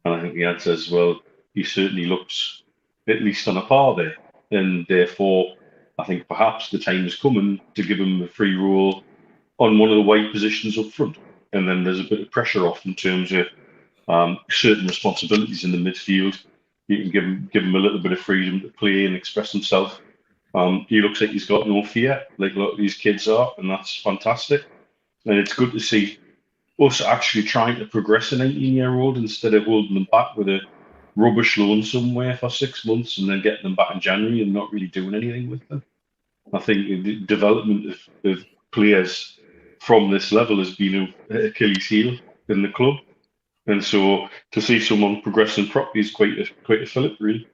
And I think the answer is, well, he certainly looks at least on a par there. And therefore, I think perhaps the time is coming to give him a free role on one of the wide positions up front. And then there's a bit of pressure off in terms of certain responsibilities in the midfield. You can give him a little bit of freedom to play and express himself. He looks like he's got no fear, like a lot of these kids are, and that's fantastic. And it's good to see us actually trying to progress a 19-year-old instead of holding them back with a rubbish loan somewhere for 6 months and then getting them back in January and not really doing anything with them. I think the development of players from this level has been an Achilles heel in the club. And so to see someone progressing properly is quite a fillip, really.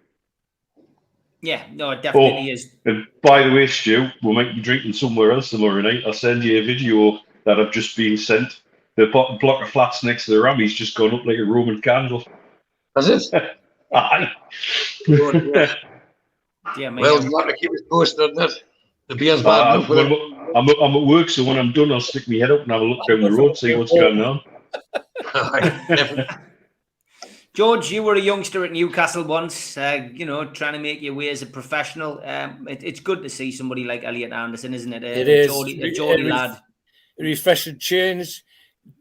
Yeah, no, it definitely is. And by the way, Stu, we might be drinking somewhere else tomorrow night. I'll send you a video that I've just been sent. The block of flats next to the Rammy's just gone up like a Roman candle. Has it? Aye. Yeah, mate. Well, you want to keep us posted on that. The beer's bad enough. I'm at work, so when I'm done, I'll stick my head up and have a look down the road, see what's going on. George, you were a youngster at Newcastle once, trying to make your way as a professional. It's good to see somebody like Elliott Anderson, isn't it? It is. A Geordie lad. A refreshing change.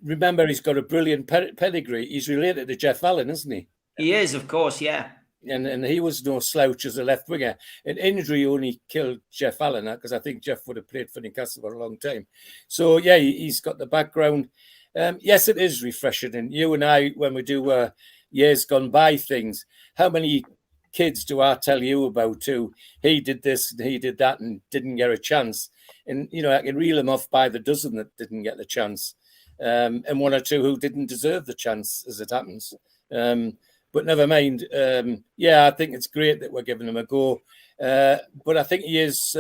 Remember, he's got a brilliant pedigree. He's related to Jeff Allen, isn't he? He is, of course, yeah. And he was no slouch as a left winger. An injury only killed Jeff Allen, because I think Jeff would have played for Newcastle for a long time. So, yeah, he's got the background. Yes, it is refreshing. And you and I, when we do years gone by things, how many kids do I tell you about who he did this and he did that and didn't get a chance? And, I can reel them off by the dozen that didn't get the chance. And one or two who didn't deserve the chance, as it happens. But never mind. I think it's great that we're giving him a go. But I think he is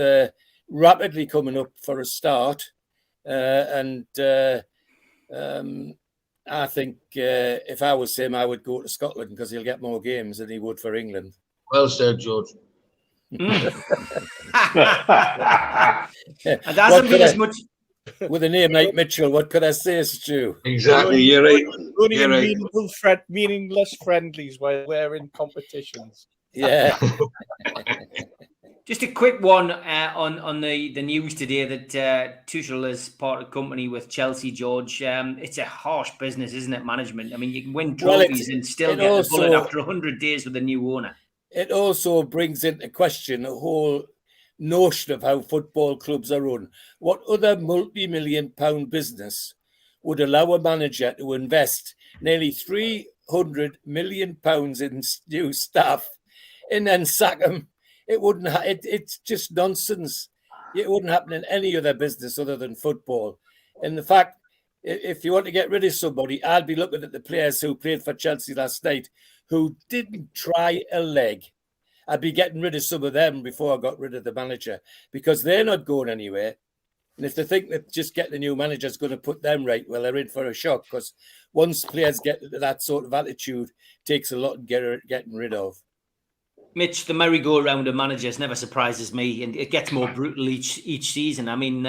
rapidly coming up for a start. I think if I was him, I would go to Scotland because he'll get more games than he would for England. Well said, George. And hasn't been as much. With a name like Mitchell, what could I say, Stu? Exactly, you're right. Only meaningless friendlies while we're in competitions. Yeah. Just a quick one on the news today that Tuchel has parted company with Chelsea, George. It's a harsh business, isn't it, management? I mean, you can win trophies and still get the bullet after 100 days with a new owner. It also brings into question the whole notion of how football clubs are run. What other multi-million pound business would allow a manager to invest nearly £300 million in new staff and then sack him? It wouldn't. It's just nonsense. It wouldn't happen in any other business other than football. And the fact, if you want to get rid of somebody, I'd be looking at the players who played for Chelsea last night who didn't try a leg. I'd be getting rid of some of them before I got rid of the manager, because they're not going anywhere. And if they think that just getting a new manager is going to put them right, well, they're in for a shock, because once players get that sort of attitude, it takes a lot getting rid of. Mitch, the merry-go-round of managers never surprises me, and it gets more brutal each season. I mean,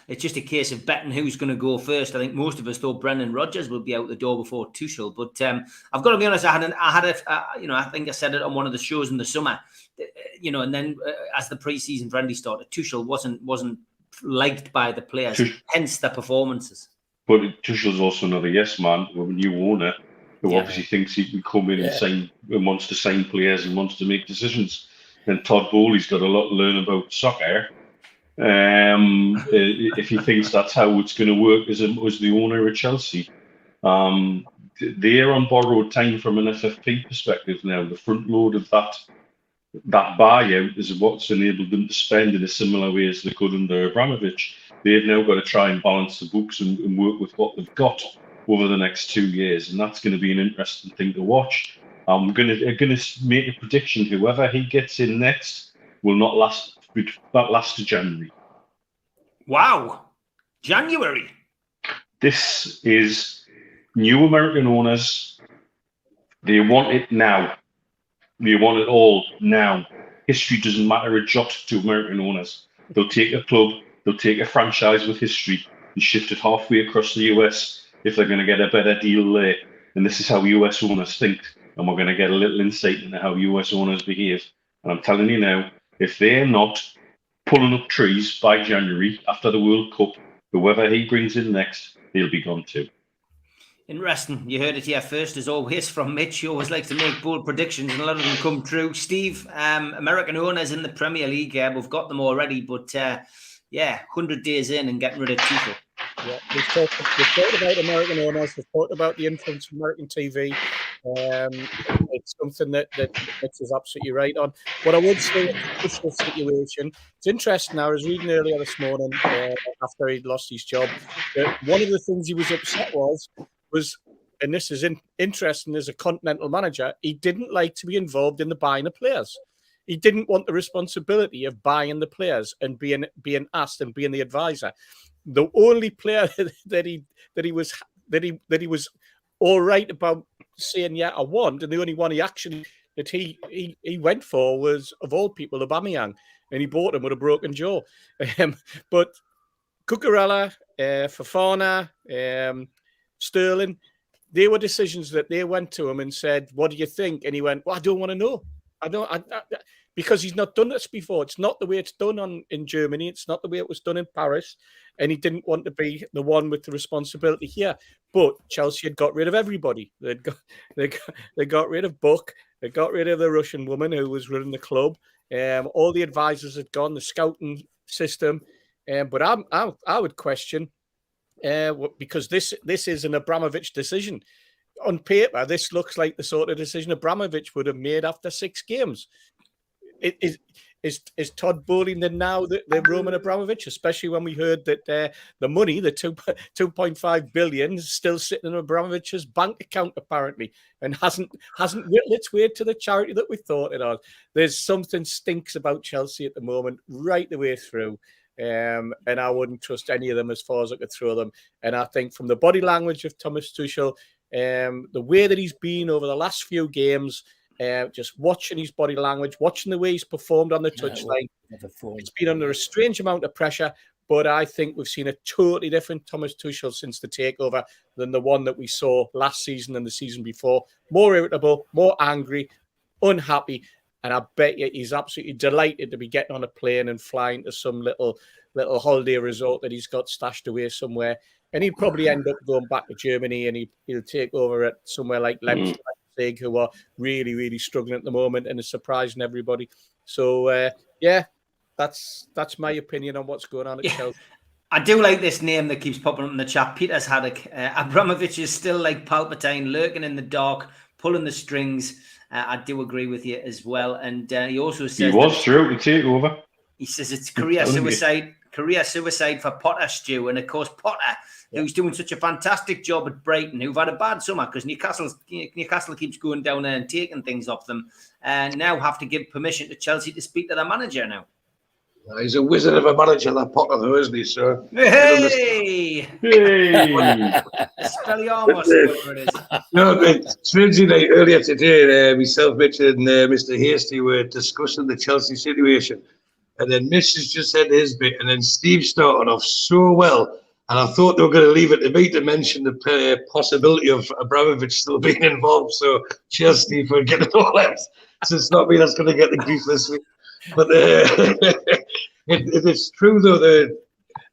it's just a case of betting who's going to go first. I think most of us thought Brendan Rodgers would be out the door before Tuchel, but I've got to be honest. I think I said it on one of the shows in the summer, and then as the pre-season friendly started, Tuchel wasn't liked by the players, hence their performances. But Tuchel's also another yes man with a new owner, who obviously thinks he can come in and sign, and wants to sign players and wants to make decisions. And Todd Bowley's got a lot to learn about soccer. If he thinks that's how it's going to work as the owner of Chelsea. They're on borrowed time from an FFP perspective now. The front load of that buyout is what's enabled them to spend in a similar way as they could under Abramovich. They've now got to try and balance the books and work with what they've got over the next 2 years, and that's going to be an interesting thing to watch. I'm going to make a prediction: whoever he gets in next will not last to January. Wow, January! This is new American owners. They want it now. They want it all now. History doesn't matter a jot to American owners. They'll take a club, they'll take a franchise with history and shift it halfway across the US if they're going to get a better deal there. And this is how US owners think. And we're going to get a little insight into how US owners behave. And I'm telling you now, if they're not pulling up trees by January after the World Cup, whoever he brings in next, he'll be gone too. Interesting. You heard it here first, as always, from Mitch. He always likes to make bold predictions, and a lot of them come true. Steve, American owners in the Premier League, we've got them already, but 100 days in and getting rid of Tuchel. Yeah, we've talked about American owners. We've talked about the influence of American TV. It's something that Mitch is absolutely right on. What I would say is the situation. It's interesting. I was reading earlier this morning after he'd lost his job that one of the things he was upset was, and this is interesting as a continental manager, he didn't like to be involved in the buying of players. He didn't want the responsibility of buying the players and being asked and being the advisor. The only player that he was all right about saying, yeah, I want, and the only one that he went for was, of all people, Aubameyang, and he bought him with a broken jaw. But Cucurella, Fofana, Sterling, they were decisions that they went to him and said, what do you think? And he went, well, I don't want to know. Because he's not done this before. It's not the way it's done in Germany. It's not the way it was done in Paris. And he didn't want to be the one with the responsibility here. But Chelsea had got rid of everybody. They got rid of Buck. They got rid of the Russian woman who was running the club. All the advisors had gone, the scouting system. But I would question, because this is an Abramovich decision. On paper, this looks like the sort of decision Abramovich would have made after 6 games. Is Todd Bowley now the Roman Abramovich, especially when we heard that the money, the 2.5 billion, is still sitting in Abramovich's bank account apparently, and hasn't whittled its way to the charity that we thought it was. There's something stinks about Chelsea at the moment, right the way through. And I wouldn't trust any of them as far as I could throw them. And I think from the body language of Thomas Tuchel, the way that he's been over the last few games, just watching his body language, watching the way he's performed on the touchline, it's been under a strange amount of pressure. But I think we've seen a totally different Thomas Tuchel since the takeover than the one that we saw last season and the season before. More irritable, more angry, unhappy. And I bet you he's absolutely delighted to be getting on a plane and flying to some little holiday resort that he's got stashed away somewhere. And he'll probably end up going back to Germany, and he'll take over at somewhere like Leipzig, who are really, really struggling at the moment and is surprising everybody. So, that's my opinion on what's going on at Chelsea. I do like this name that keeps popping up in the chat. Peter's Haddock. Abramovich is still like Palpatine, lurking in the dark, pulling the strings. I do agree with you as well. And he also says... He was through to take over. He says it's career suicide for Potter, Stu. And, of course, Potter, who's doing such a fantastic job at Brighton, who've had a bad summer because Newcastle keeps going down there and taking things off them, and now have to give permission to Chelsea to speak to their manager now. He's a wizard of a manager, that Potter, though, isn't he, sir? Hey! Spelliarmus, whatever it is. No, but strangely, like earlier today, myself, Richard, and Mr. Hasty were discussing the Chelsea situation. And then Mitch has just said his bit, and then Steve started off so well. And I thought they were going to leave it to me to mention the possibility of Abramovich still being involved. So cheers, Steve, for getting all that. So it's not me that's going to get the grief this week. But it's true, though,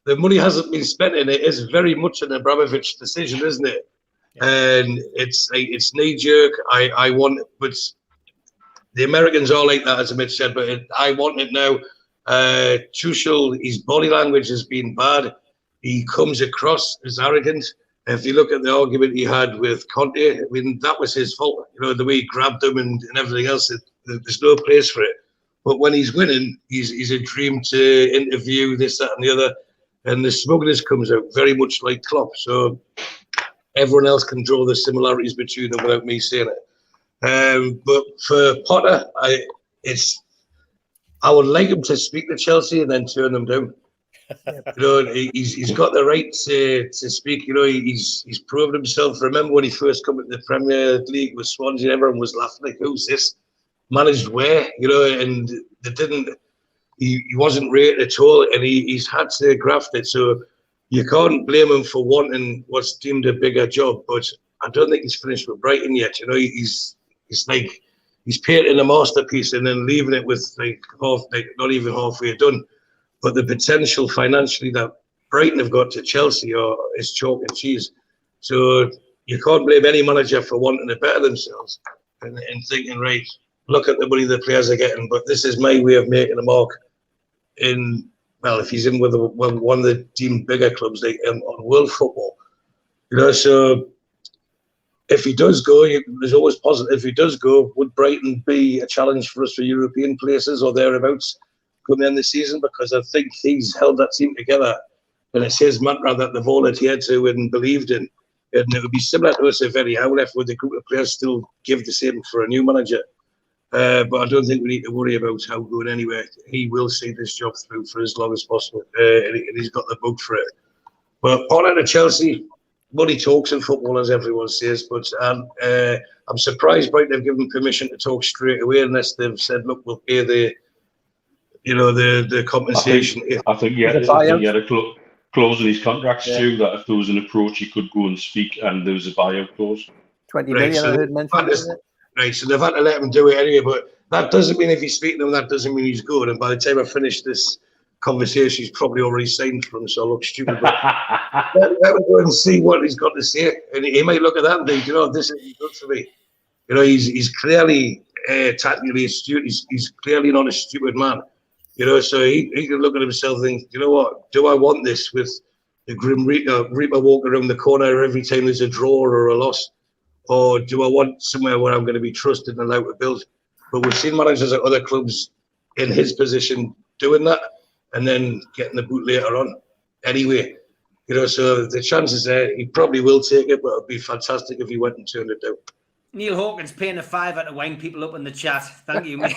the money hasn't been spent, and it is very much an Abramovich decision, isn't it? And it's knee-jerk. I want it, but the Americans are like that, as Mitch said, but I want it now. Tuchel, his body language has been bad. He comes across as arrogant. If you look at the argument he had with Conte, I mean, that was his fault. You know, the way he grabbed him and everything else, there's no place for it. But when he's winning, he's a dream to interview, this, that, and the other. And the smugness comes out very much like Klopp. So everyone else can draw the similarities between them without me saying it. But for Potter, I would like him to speak to Chelsea and then turn them down. You know, he's got the right to speak. You know, he's proven himself. Remember when he first came into the Premier League with Swansea, everyone was laughing like, "Who's this? Managed where?" You know, and they didn't. He wasn't rated at all, and he's had to graft it. So you can't blame him for wanting what's deemed a bigger job. But I don't think he's finished with Brighton yet. You know, he's like he's painting a masterpiece and then leaving it with not even halfway done. But the potential financially that Brighton have got to Chelsea is chalk and cheese. So you can't blame any manager for wanting to better themselves and thinking, right, look at the money the players are getting, but this is my way of making a mark if he's in with one of the deemed bigger clubs like on world football. You know, so if he does go, there's always positive. If he does go, would Brighton be a challenge for us for European places or thereabouts coming in the season? Because I think he's held that team together, and it's his mantra that they've all adhered to and believed in. And it would be similar to us if Eddie Howe left, would the group of players still give the same for a new manager? But I don't think we need to worry about Howe going anywhere. He will see this job through for as long as possible, and he's got the bug for it. But Potter to Chelsea, money talks in football, as everyone says. But I'm surprised Brighton have given permission to talk straight away, unless they've said, "Look, we'll pay the compensation." I think he had a clause in his contracts too that if there was an approach, he could go and speak, and there was a buyout clause. 20 million, I heard mentioned. Right, so they've had to let him do it anyway, but that doesn't mean if he's speaking to him, that doesn't mean he's good. And by the time I finish this conversation, he's probably already signed for him, so I look stupid. But let him go and see what he's got to say. And he might look at that and think, you know, this isn't good for me. You know, he's clearly tactically astute. He's clearly not a stupid man. You know, so he can look at himself and think, you know what, do I want this with the Grim Reaper walking around the corner every time there's a draw or a loss? Or do I want somewhere where I'm going to be trusted and allowed to build? But we've seen managers at other clubs in his position doing that and then getting the boot later on. Anyway, you know, so the chances there, he probably will take it, but it'd be fantastic if he went and turned it down. Neil Hawkins paying a £5 to wind people up in the chat. Thank you, mate.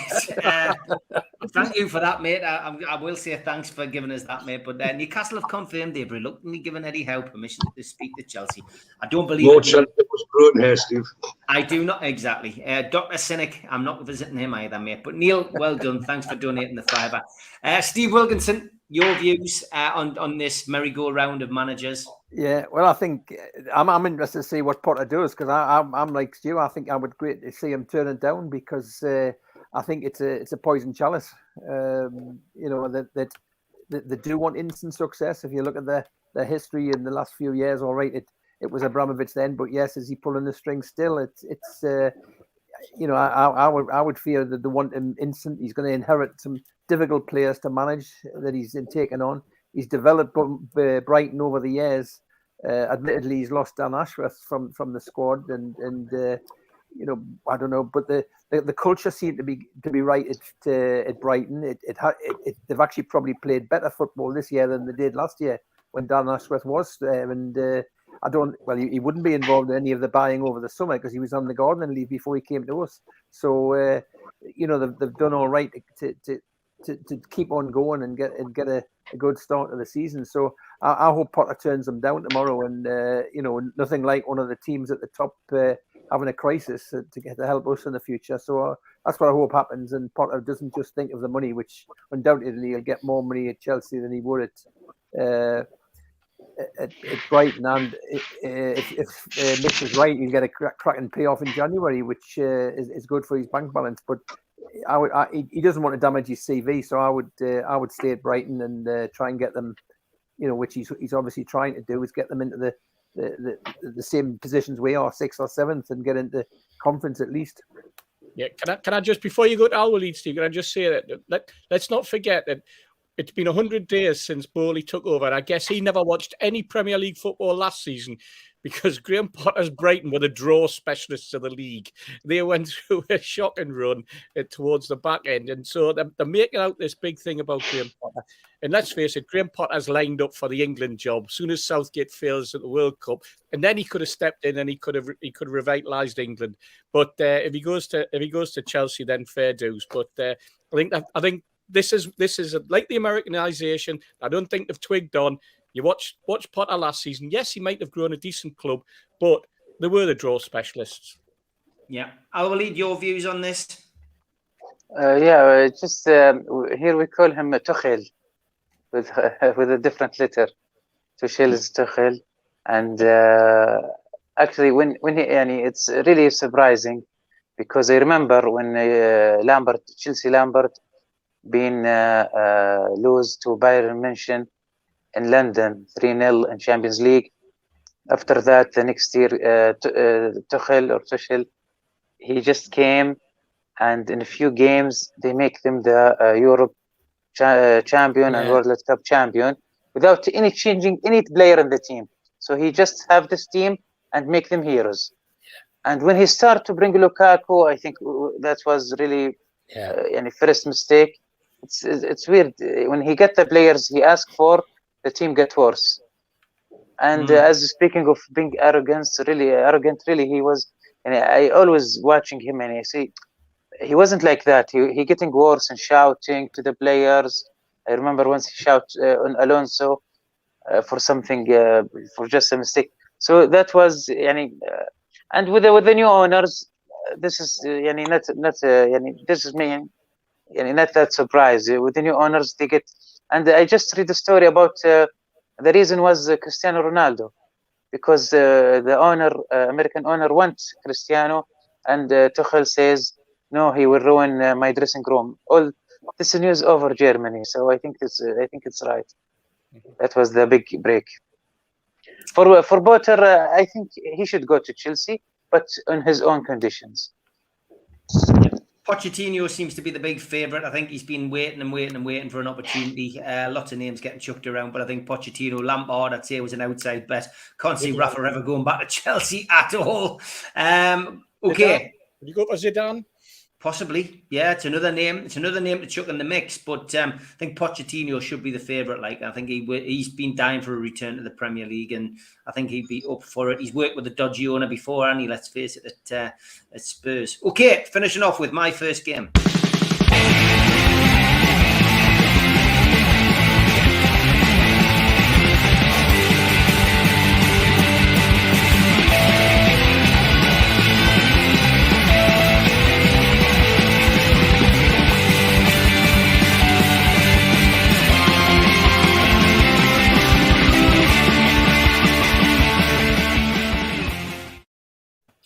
Thank you for that, mate. I will say thanks for giving us that, mate. But Newcastle have confirmed they've reluctantly given Eddie Howe permission to speak to Chelsea. I don't believe it was brought here, Steve. I do not, exactly. Dr. Cynic, I'm not visiting him either, mate. But Neil, well done. Thanks for donating the £5. Steve Wilkinson, your views on this merry-go-round of managers? Yeah, well, I think I'm interested to see what Potter does, because I'm like Stu. I think I would great to see him turn it down, because I think it's a poison chalice. You know, that they do want instant success. If you look at their history in the last few years, all right, it was Abramovich then, but yes, is he pulling the strings still? It's you know, I would fear that they want him instant. He's going to inherit some difficult players to manage that he's taken on. He's developed Brighton over the years. Admittedly, he's lost Dan Ashworth from the squad, and you know, I don't know, but the culture seemed to be right at Brighton. They've actually probably played better football this year than they did last year when Dan Ashworth was there, and he wouldn't be involved in any of the buying over the summer because he was on the gardening leave before he came to us. So you know, they've done all right to keep on going and get a good start to the season. So I hope Potter turns them down tomorrow, and you know, nothing like one of the teams at the top having a crisis to help us in the future. So that's what I hope happens, and Potter doesn't just think of the money, which undoubtedly he'll get more money at Chelsea than he would at Brighton. And if Mitch is right, he'll get a cracking payoff in January, which is good for his bank balance. But he doesn't want to damage his CV, so I would stay at Brighton and try and get them, you know, which he's obviously trying to do, is get them into the same positions we are, 6th or 7th, and get into conference at least. Yeah, can I just, before you go to our lead, Steve, can I just say that let's not forget that it's been 100 days since Bowley took over. I guess he never watched any Premier League football last season because Graham Potter's Brighton were the draw specialists of the league. They went through a shocking run towards the back end. And so they're making out this big thing about Graham Potter. And let's face it, Graham Potter's lined up for the England job as soon as Southgate fails at the World Cup. And then he could have stepped in and he could have revitalised England. But if he goes to Chelsea, then fair dues. But I think this is like the Americanization. I don't think they've twigged on. You watch Potter last season. Yes, he might have grown a decent club, but they were the draw specialists. Yeah. I will lead your views on this. Just here we call him Tuchel with a different letter. Tuchel is Tuchel, and actually when he, it's really surprising because I remember when Chelsea Lambert been lose to Bayern München in London 3-0 in Champions League. After that, the next year, Tuchel, he just came, and in a few games they make them the Europe champion and World Cup champion without any changing any player in the team. So he just have this team and make them heroes. And when he started to bring Lukaku, I think that was really first mistake. It's weird when he get the players he asked for, the team get worse. And as speaking of being arrogant, really he was. And I always watching him, and I see he wasn't like that. He getting worse and shouting to the players. I remember once he shouted on Alonso for something for just a mistake. So that was and with the new owners, this is this is me. Not that surprise with the new owners they get. And I just read the story about the reason was Cristiano Ronaldo, because the owner, American owner, wants Cristiano, and Tuchel says no, he will ruin my dressing room. All this news over Germany, so I think it's right. That was the big break for Potter. I think he should go to Chelsea, but on his own conditions. Pochettino seems to be the big favourite. I think he's been waiting for an opportunity. Lots of names getting chucked around, but I think Pochettino, Lampard, I'd say, was an outside bet. Can't see Rafa ever going back to Chelsea at all. Okay. Would you go for Zidane? Possibly, yeah. It's another name. It's another name to chuck in the mix. But I think Pochettino should be the favourite. Like, I think he's been dying for a return to the Premier League, and I think he'd be up for it. He's worked with a dodgy owner before, and let's face it, at Spurs. Okay, finishing off with my first game.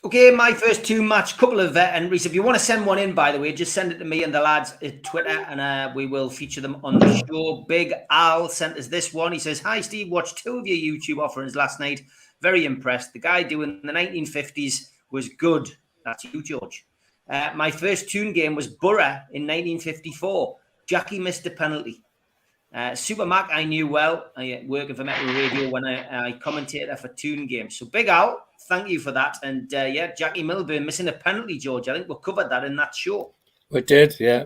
Okay, my first two match, couple of entries. If you want to send one in, by the way, just send it to me and the lads at Twitter, and we will feature them on the show. Big Al sent us this one. He says, "Hi, Steve. Watched 2 of your YouTube offerings last night. Very impressed. The guy doing the 1950s was good." That's you, George. My first Toon game was Borough in 1954. Jackie missed a penalty. Super Mac I knew well, working for Metal Radio when I commentated for Toon games. So Big Al, thank you for that. And yeah, Jackie Milburn missing a penalty, George. I think we covered that in that show. We did, yeah.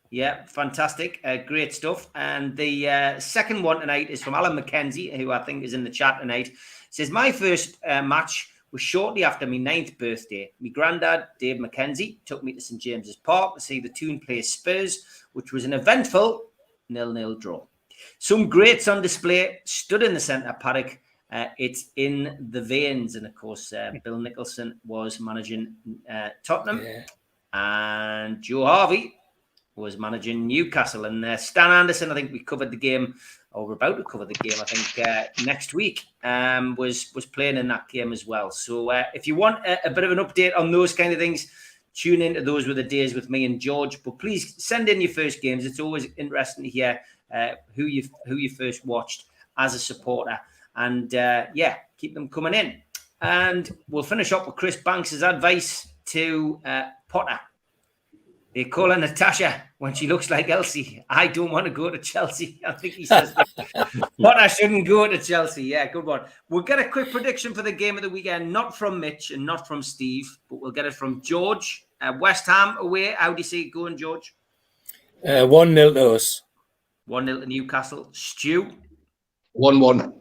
Yeah, fantastic. Great stuff. And the second one tonight is from Alan McKenzie, who I think is in the chat tonight. It says, my first match was shortly after my 9th birthday. My granddad, Dave McKenzie, took me to St James's Park to see the Toon play Spurs, which was an eventful 0-0 draw. Some greats on display stood in the centre paddock. It's in the veins. And of course, Bill Nicholson was managing Tottenham. Yeah. And Joe Harvey was managing Newcastle. And Stan Anderson, I think we covered the game, or we're about to cover the game, I think, next week, was playing in that game as well. So if you want a bit of an update on those kind of things, tune into Those Were the Days with me and George. But please send in your first games. It's always interesting to hear who you first watched as a supporter. And yeah, keep them coming in. And we'll finish up with Chris Banks' advice to Potter. They call her Natasha when she looks like Elsie. I don't want to go to Chelsea. I think he says Potter shouldn't go to Chelsea. Yeah, good one. We'll get a quick prediction for the game of the weekend, not from Mitch and not from Steve, but we'll get it from George. West Ham away. How do you see it going, George? 1-0 to us. 1-0 to Newcastle. Stu? 1-1.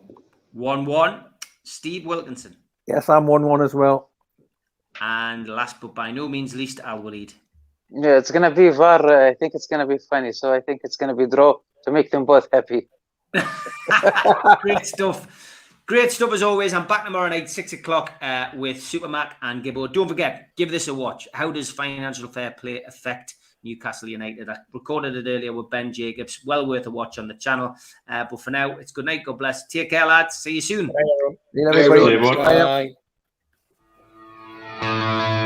1-1. Steve Wilkinson? Yes, I'm 1-1 as well. And last but by no means least, Al Walid. Yeah, it's going to be VAR. I think it's going to be funny. So I think it's going to be draw to make them both happy. Great stuff. Great stuff as always. I'm back tomorrow night, 6 o'clock with Super Mac and Gibbo. Don't forget, give this a watch. How does financial fair play affect Newcastle United? I recorded it earlier with Ben Jacobs. Well worth a watch on the channel. But for now, it's good night. God bless. Take care, lads. See you soon. Bye, everybody. Bye.